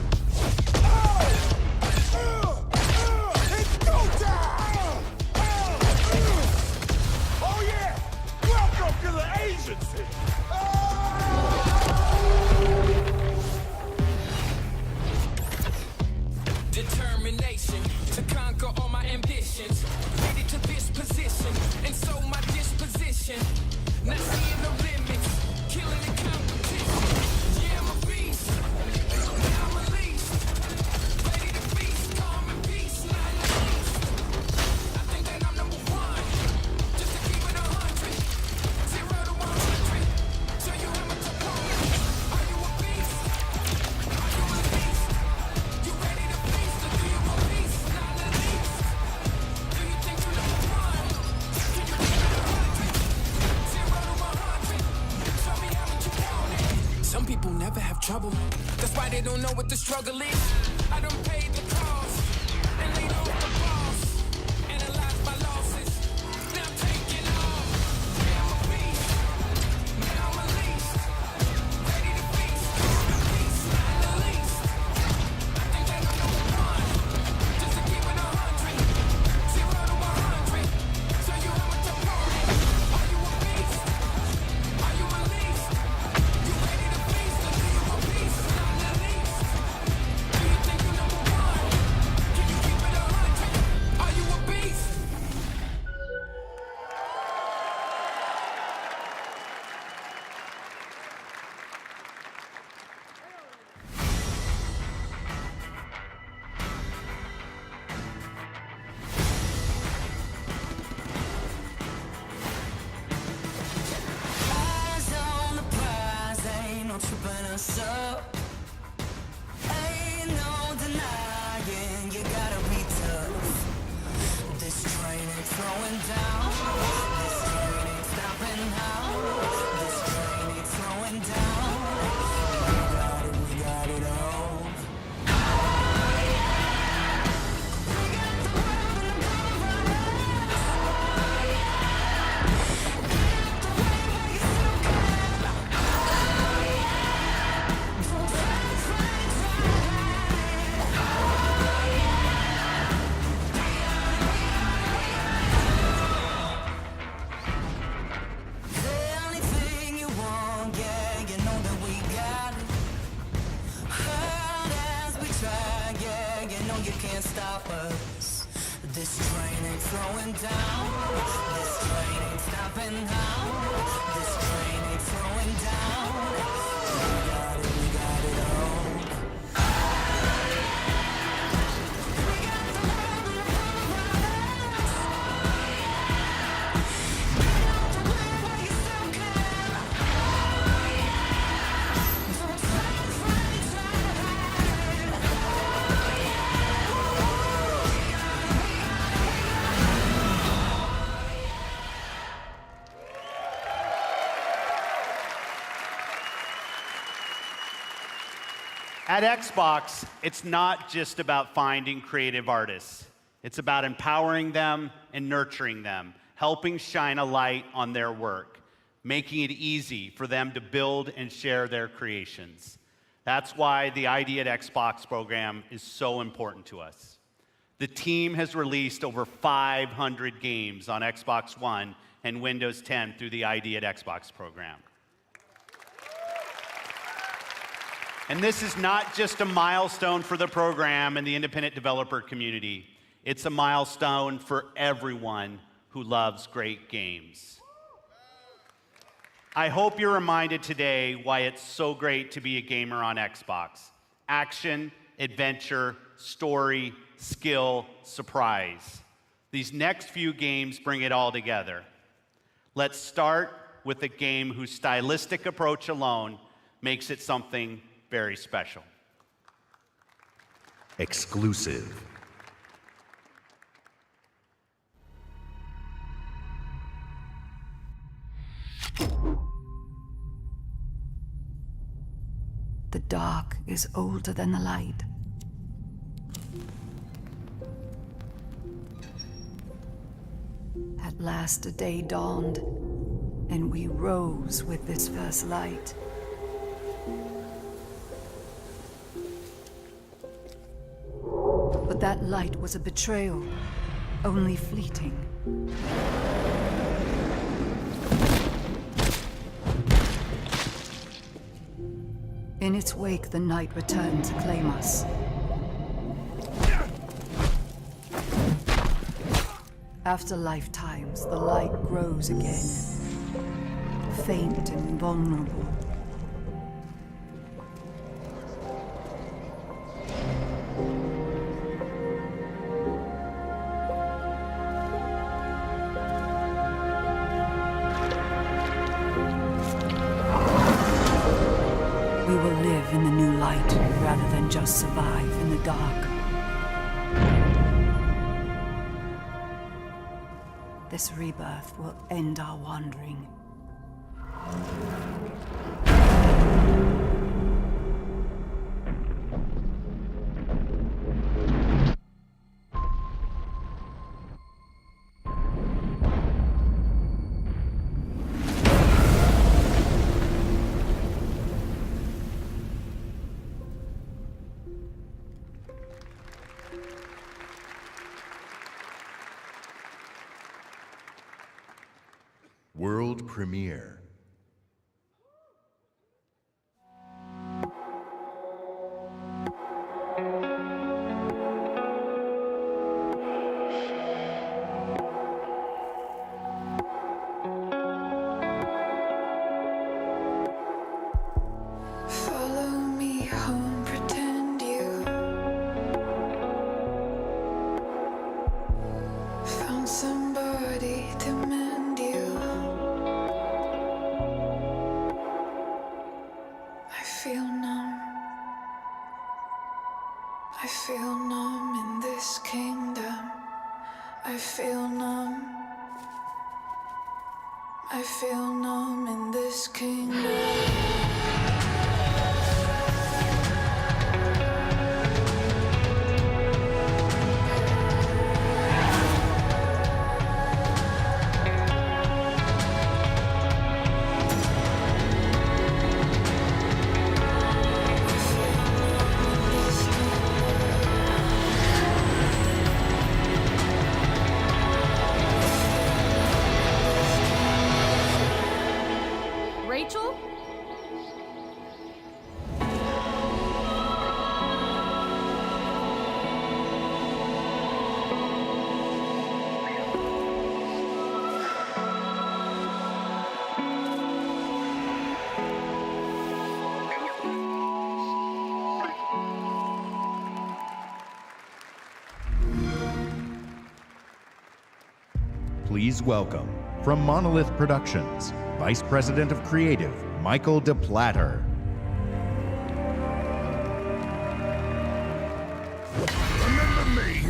It's go time! Oh yeah! Welcome to the agency! Determination to conquer all my ambitions. Headed to this position, and so my disposition. Not seeing no limits, killing the competition. Yeah, I'm a beast. Now I'm released. Ready to feast, calm and trouble. That's why they don't know what the struggle is. I done paid the cost and laid off the boss. Analyze my losses. Now I'm taking off. Now I'm a beast. Now I'm released. Ready to feast. Peace, not the least. I think that I'm number one. Just to keep it 100. 0 to 100. Show you how much I'm pouring. Are you a beast? Are you released? You ready to feast? Or do you a beast? Not the least. Do you think you're number one? Can you keep it 100? Are you a beast? Eyes on the prize, ain't no tripping us up. Ain't no denying, you gotta be tough. This train ain't slowing down. This train ain't stopping now. This train ain't slowing down. We got it all. Anything you want, yeah, you know that we got it. Hard as we try, yeah, you know you can't stop us. This train ain't slowing down. This train ain't stopping now. This train ain't slowing down. We got it all. At Xbox, it's not just about finding creative artists. It's about empowering them and nurturing them, helping shine a light on their work, making it easy for them to build and share their creations. That's why the ID at Xbox program is so important to us. The team has released over 500 games on Xbox One and Windows 10 through the ID at Xbox program. And this is not just a milestone for the program and the independent developer community. It's a milestone for everyone who loves great games. I hope you're reminded today why it's so great to be a gamer on Xbox. Action, adventure, story, skill, surprise. These next few games bring it all together. Let's start with a game whose stylistic approach alone makes it something very special. Exclusive. The dark is older than the light. At last a day dawned, and we rose with this first light. But that light was a betrayal, only fleeting. In its wake, the night returned to claim us. After lifetimes, the light grows again, faint and vulnerable. We will live in the new light rather than just survive in the dark. This rebirth will end our wandering. World premiere. Follow me home, pretend you found somebody to mend you. I feel numb. I feel numb in this kingdom. I feel numb. I feel numb in this kingdom. Rachel? Please welcome, from Monolith Productions, Vice President of Creative, Michael DePlatter. Remember me?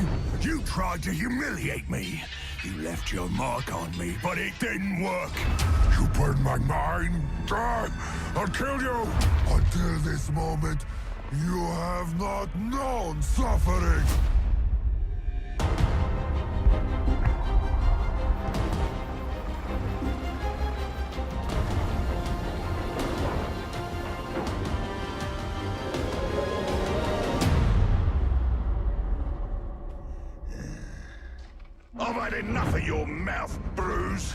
You tried to humiliate me. You left your mark on me, but it didn't work. You burned my mind. I'll kill you. Until this moment, you have not known suffering. I've had enough of your mouth, Bruce.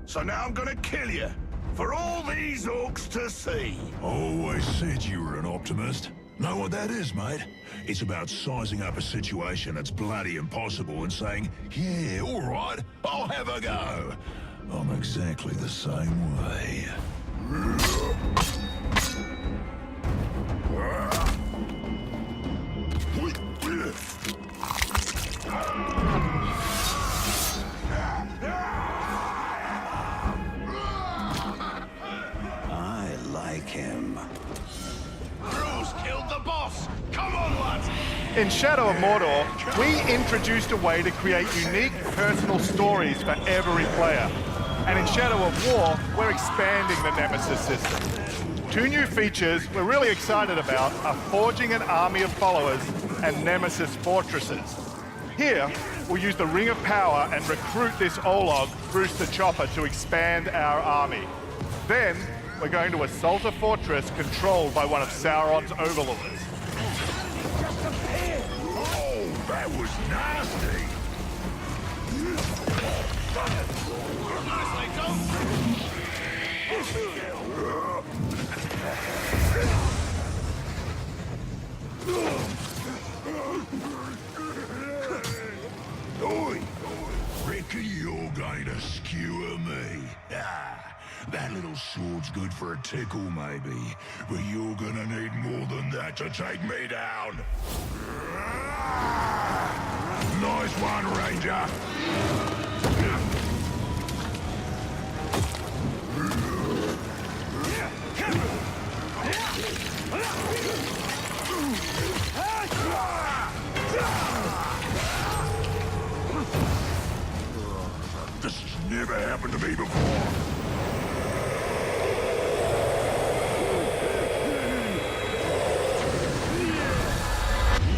So now I'm gonna kill you. For all these orcs to see. Always said you were an optimist. Know what that is, mate? It's about sizing up a situation that's bloody impossible and saying, yeah, all right, I'll have a go. I'm exactly the same way. I like him. Bruce killed the boss. Come on, lads. In Shadow of Mordor, we introduced a way to create unique personal stories for every player. And in Shadow of War, we're expanding the Nemesis system. 2 new features we're really excited about are forging an army of followers and Nemesis fortresses. Here, we'll use the Ring of Power and recruit this Olog, Bruce the Chopper, to expand our army. Then, we're going to assault a fortress controlled by one of Sauron's overlords. Oh, that was nasty. Oi! Reckon you're going to skewer me? That little sword's good for a tickle, maybe, but you're gonna need more than that to take me down. Nice one, Ranger. This has never happened to me before.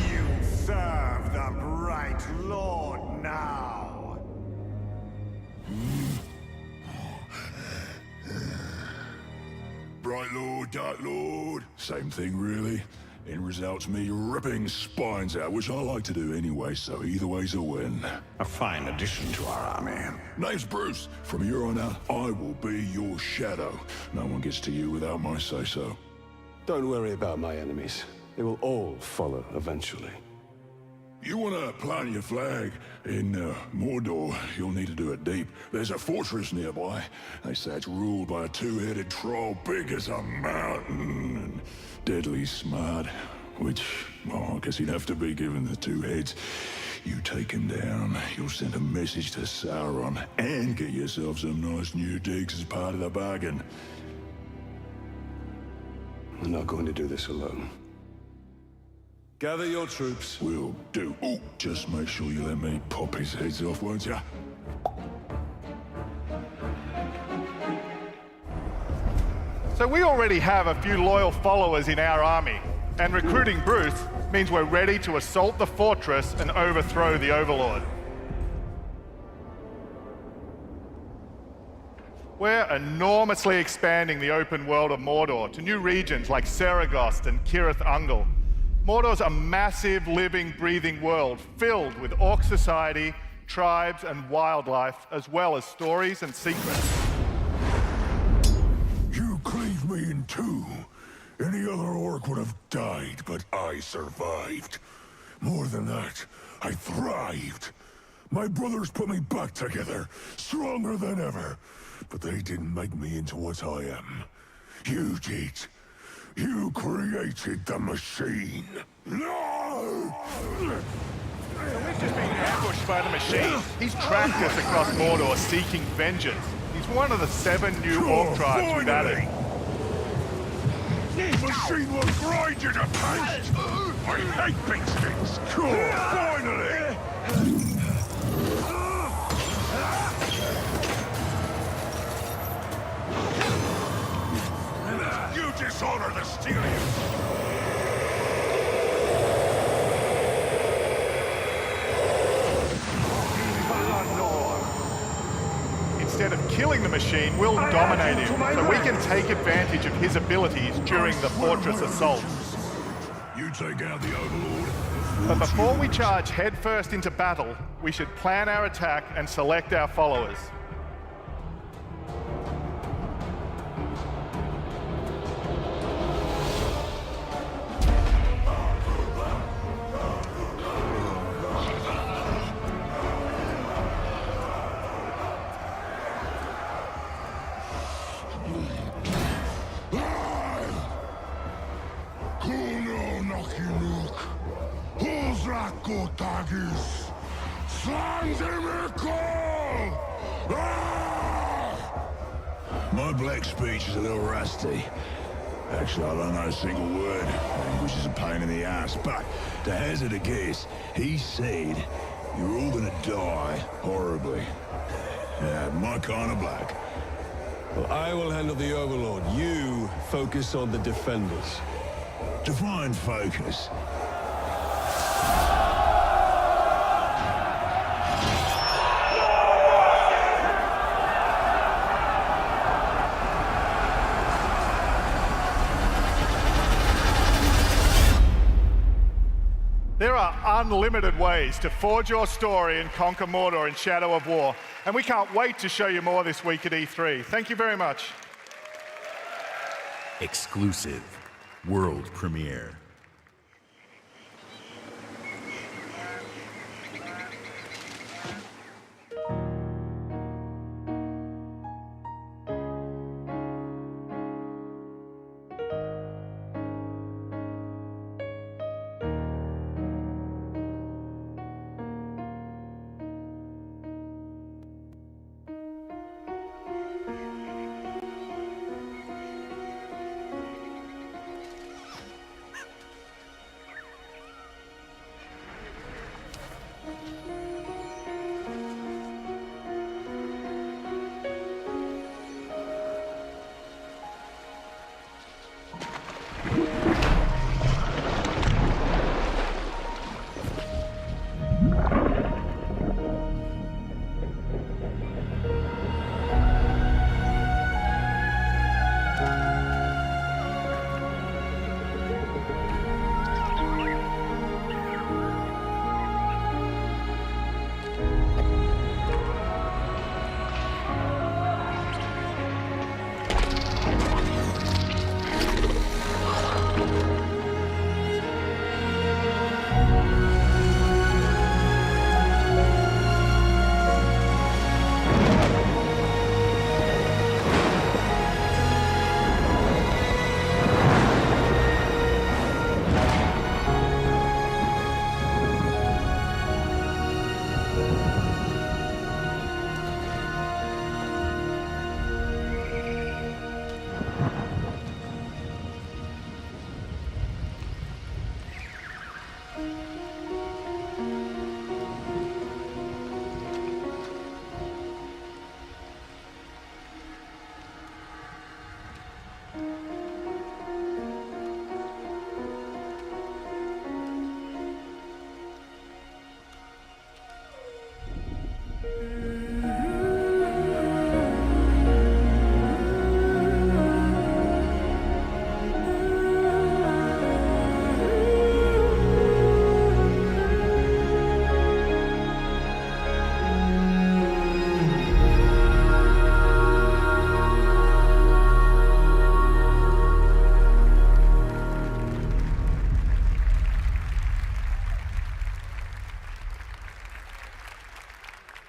You serve the Bright Lord now. Bright Lord, Dark Lord, same thing really. End results me ripping spines out, which I like to do anyway, so either way's a win. A fine addition to our army. Name's Bruce. From here on out, I will be your shadow. No one gets to you without my say-so. Don't worry about my enemies. They will all follow eventually. You want to plant your flag in Mordor, you'll need to do it deep. There's a fortress nearby. They say it's ruled by a two-headed troll big as a mountain and deadly smart. Which, well, I guess he'd have to be given the two heads. You take him down, you'll send a message to Sauron and get yourself some nice new digs as part of the bargain. I'm not going to do this alone. Gather your troops. Will do. Oh, just make sure you let me pop his heads off, won't ya? So we already have a few loyal followers in our army, and recruiting Bruce means we're ready to assault the fortress and overthrow the Overlord. We're enormously expanding the open world of Mordor to new regions like Saragost and Cirith Ungol. Mordor's a massive, living, breathing world filled with orc society, tribes, and wildlife, as well as stories and secrets. You cleaved me in two. Any other orc would have died, but I survived. More than that, I thrived. My brothers put me back together, stronger than ever. But they didn't make me into what I am. You did. You created the machine. No! We've just been ambushed by the machine. He's tracked us across Mordor seeking vengeance. He's one of the 7 new orc tribes we've added. The machine will grind you to paste! I hate big sticks! Cool, finally! You dishonor the Styrians! Instead of killing the machine, we'll dominate him, so we can take advantage of his abilities during the fortress assault. You take out the Overlord. But before we charge headfirst into battle, we should plan our attack and select our followers. My black speech is a little rusty. Actually, I don't know a single word, which is a pain in the ass, but to hazard a guess, he said you're all gonna die horribly. Yeah, my kind of black. Well, I will handle the Overlord. You focus on the defenders. Define focus. There are unlimited ways to forge your story and conquer Mordor in Shadow of War, and we can't wait to show you more this week at E3. Thank you very much. Exclusive world premiere.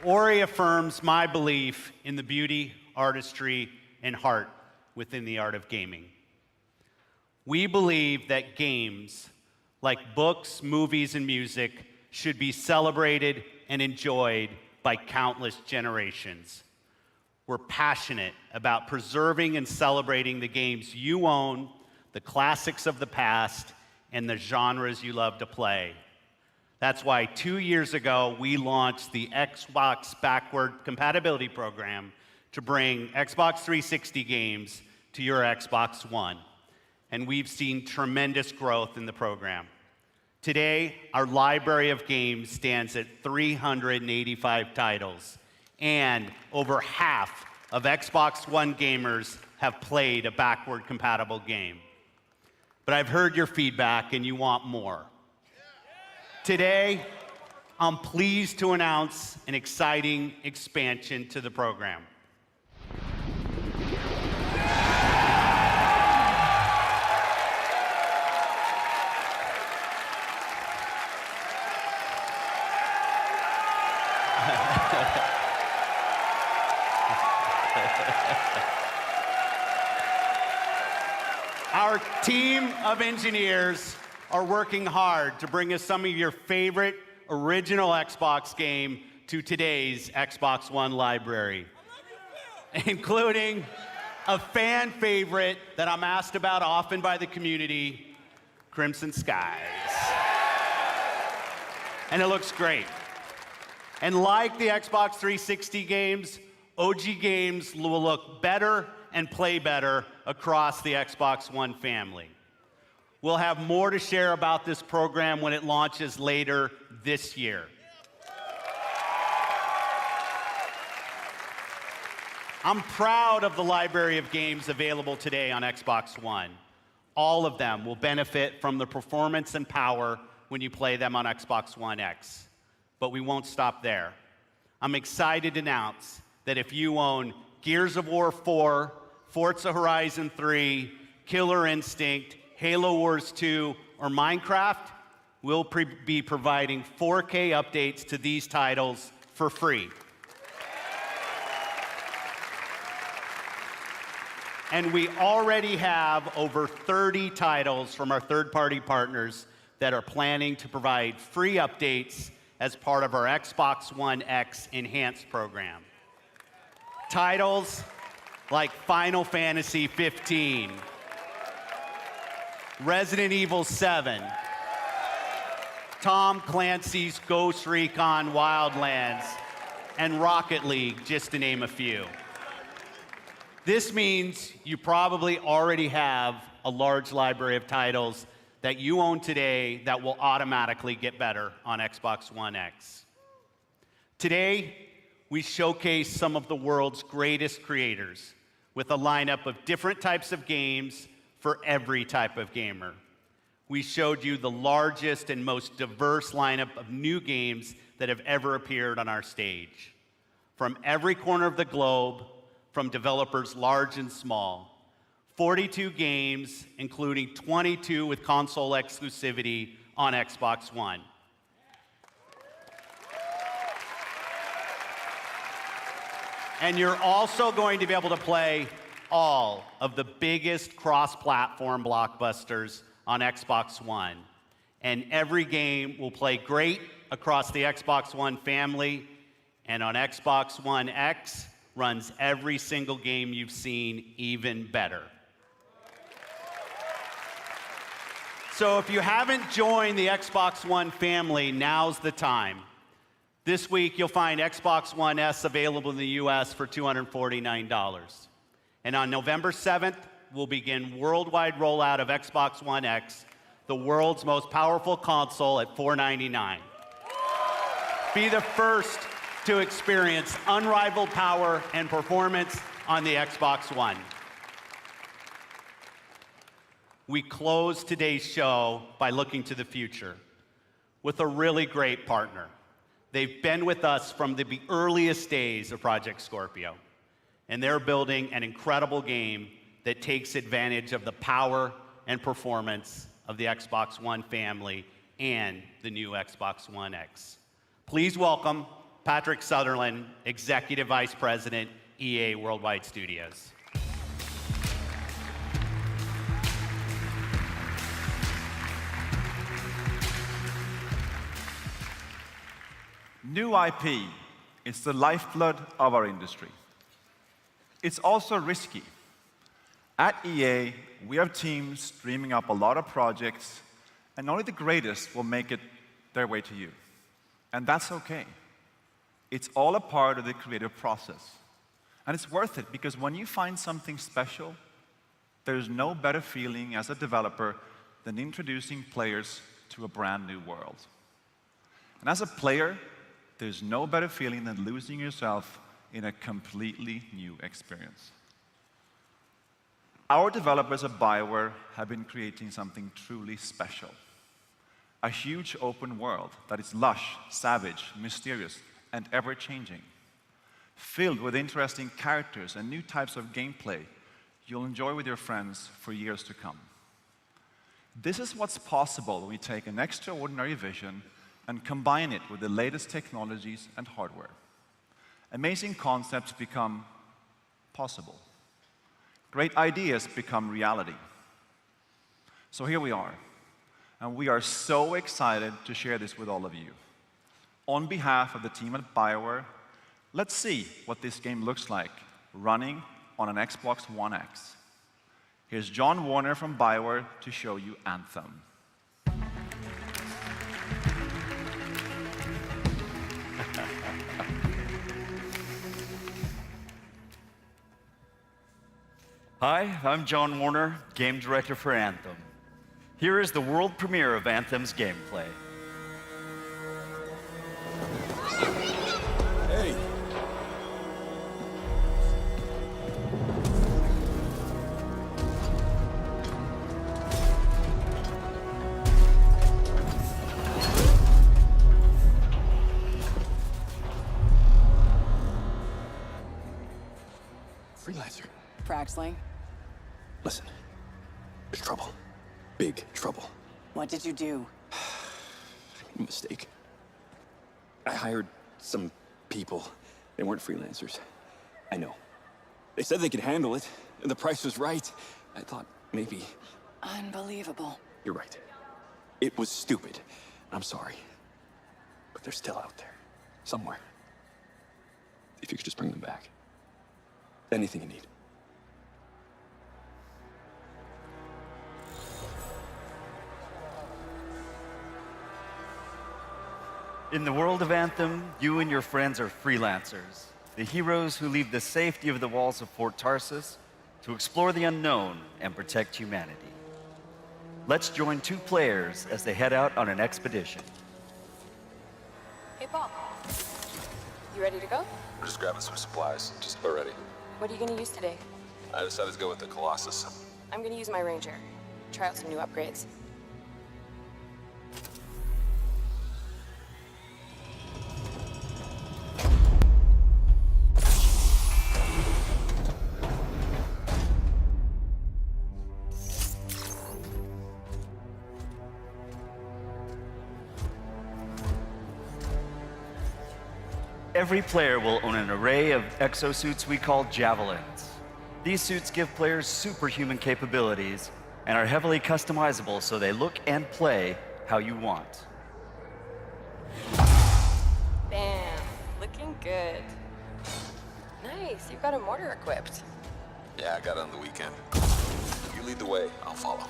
Ori affirms my belief in the beauty, artistry, and heart within the art of gaming. We believe that games, like books, movies, and music, should be celebrated and enjoyed by countless generations. We're passionate about preserving and celebrating the games you own, the classics of the past, and the genres you love to play. That's why 2 years ago, we launched the Xbox Backward Compatibility Program to bring Xbox 360 games to your Xbox One. And we've seen tremendous growth in the program. Today, our library of games stands at 385 titles, and over half of Xbox One gamers have played a backward compatible game. But I've heard your feedback and you want more. Today, I'm pleased to announce an exciting expansion to the program. Our team of engineers are working hard to bring us some of your favorite original Xbox game to today's Xbox One library, including a fan favorite that I'm asked about often by the community, Crimson Skies. And it looks great. And like the Xbox 360 games, OG games will look better and play better across the Xbox One family. We'll have more to share about this program when it launches later this year. I'm proud of the library of games available today on Xbox One. All of them will benefit from the performance and power when you play them on Xbox One X. But we won't stop there. I'm excited to announce that if you own Gears of War 4, Forza Horizon 3, Killer Instinct, Halo Wars 2, or Minecraft, we'll be providing 4K updates to these titles for free. And we already have over 30 titles from our third-party partners that are planning to provide free updates as part of our Xbox One X Enhanced program. Titles like Final Fantasy 15, Resident Evil 7, Tom Clancy's Ghost Recon Wildlands, and Rocket League, just to name a few. This means you probably already have a large library of titles that you own today that will automatically get better on Xbox One X. Today, we showcase some of the world's greatest creators with a lineup of different types of games for every type of gamer. We showed you the largest and most diverse lineup of new games that have ever appeared on our stage. From every corner of the globe, from developers large and small, 42 games, including 22 with console exclusivity on Xbox One. And you're also going to be able to play all of the biggest cross-platform blockbusters on Xbox One. And every game will play great across the Xbox One family, and on Xbox One X runs every single game you've seen even better. So if you haven't joined the Xbox One family, now's the time. This week, you'll find Xbox One S available in the US for $249. And on November 7th, we'll begin worldwide rollout of Xbox One X, the world's most powerful console, at $499. Be the first to experience unrivaled power and performance on the Xbox One. We close today's show by looking to the future with a really great partner. They've been with us from the earliest days of Project Scorpio, and they're building an incredible game that takes advantage of the power and performance of the Xbox One family and the new Xbox One X. Please welcome Patrick Sutherland, Executive Vice President, EA Worldwide Studios. New IP is the lifeblood of our industry. It's also risky. At EA, we have teams dreaming up a lot of projects, and only the greatest will make it their way to you. And that's okay. It's all a part of the creative process. And it's worth it, because when you find something special, there's no better feeling as a developer than introducing players to a brand new world. And as a player, there's no better feeling than losing yourself in a completely new experience. Our developers at BioWare have been creating something truly special. A huge open world that is lush, savage, mysterious, and ever-changing. Filled with interesting characters and new types of gameplay you'll enjoy with your friends for years to come. This is what's possible when we take an extraordinary vision and combine it with the latest technologies and hardware. Amazing concepts become possible. Great ideas become reality. So here we are, and we are so excited to share this with all of you. On behalf of the team at BioWare, let's see what this game looks like running on an Xbox One X. Here's John Warner from BioWare to show you Anthem. Hi, I'm John Warner, Game Director for Anthem. Here is the world premiere of Anthem's gameplay. Hey! Freelancer. Fraxley, Listen, there's trouble. Big trouble. what did you do? I made a mistake. I hired some people. They weren't freelancers. I know. They said they could handle it, and the price was right. I thought maybe... Unbelievable. You're right. It was stupid. I'm sorry. But they're still out there. Somewhere. If you could just bring them back. Anything you need. In the world of Anthem, you and your friends are freelancers, the heroes who leave the safety of the walls of Fort Tarsus to explore the unknown and protect humanity. Let's join two players as they head out on an expedition. Hey, Paul. You ready to go? We're just grabbing some supplies. Just about ready. What are you going to use today? I decided to go with the Colossus. I'm going to use my Ranger. Try out some new upgrades. Every player will own an array of exosuits we call Javelins. These suits give players superhuman capabilities and are heavily customizable so they look and play how you want. Bam. Looking good. Nice. You've got a mortar equipped. Yeah, I got it on the weekend. You lead the way, I'll follow.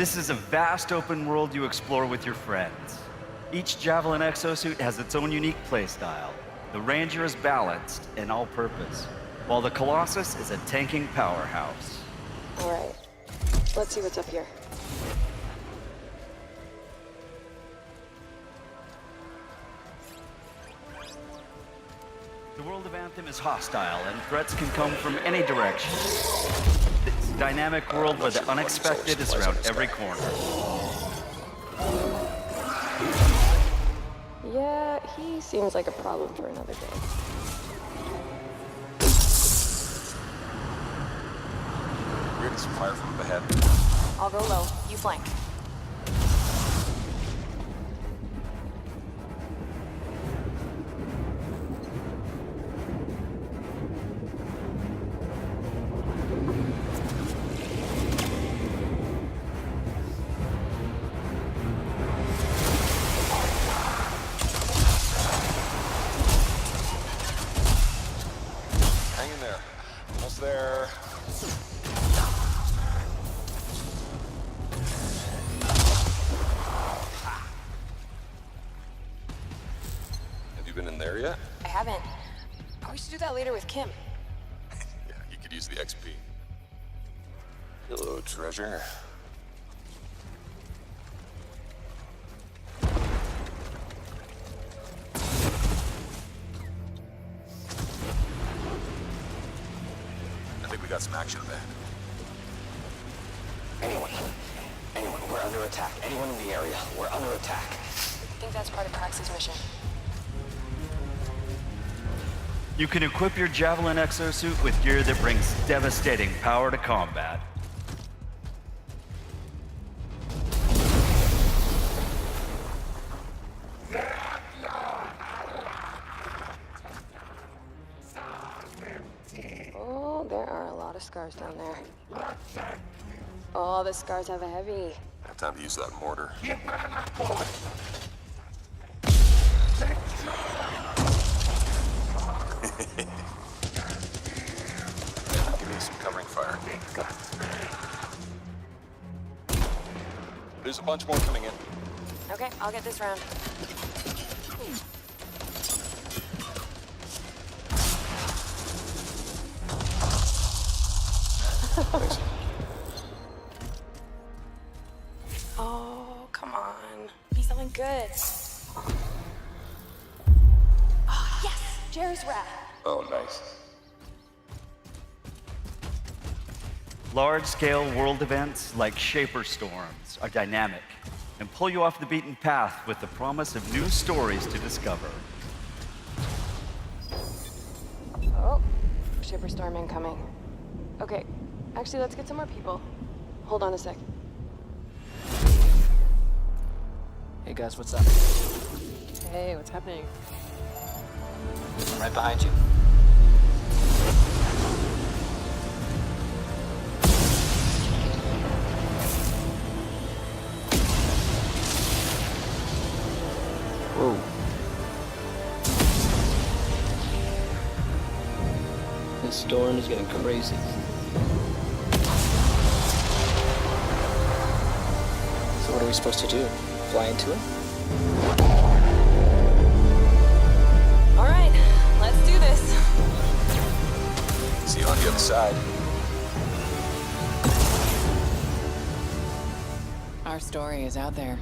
This is a vast open world you explore with your friends. Each Javelin exosuit has its own unique playstyle. The Ranger is balanced and all-purpose, while the Colossus is a tanking powerhouse. All right. Let's see what's up here. The world of Anthem is hostile, and threats can come from any direction. It's a dynamic world where the unexpected is around every corner. Yeah, he seems like a problem for another day. We're getting some fire from up ahead. I'll go low. You flank. Hang in there. Almost there. Have you been in there yet? I haven't. We should do that later with Kim. Yeah, you could use the XP. Hello, treasure. I think we got some action there. Anyone, we're under attack. Anyone in the area, we're under attack. I think that's part of Praxis' mission. You can equip your Javelin exosuit with gear that brings devastating power to combat. Oh, there are a lot of scars down there. Oh, the scars have a heavy. Have time to use that mortar. Give me some covering fire. There's a bunch more coming in. Okay, I'll get this round. Oh, come on. Be something good. Oh, yes! Jerry's wrap. Oh, nice. Large-scale world events like Shaper Storms are dynamic and pull you off the beaten path with the promise of new stories to discover. Oh, Shipper Storm incoming. Okay, actually, let's get some more people. Hold on a sec. Hey guys, what's up? Hey, what's happening? I'm right behind you. Whoa. This storm is getting crazy. So what are we supposed to do? Fly into it? All right, let's do this. See you on the other side. Our story is out there.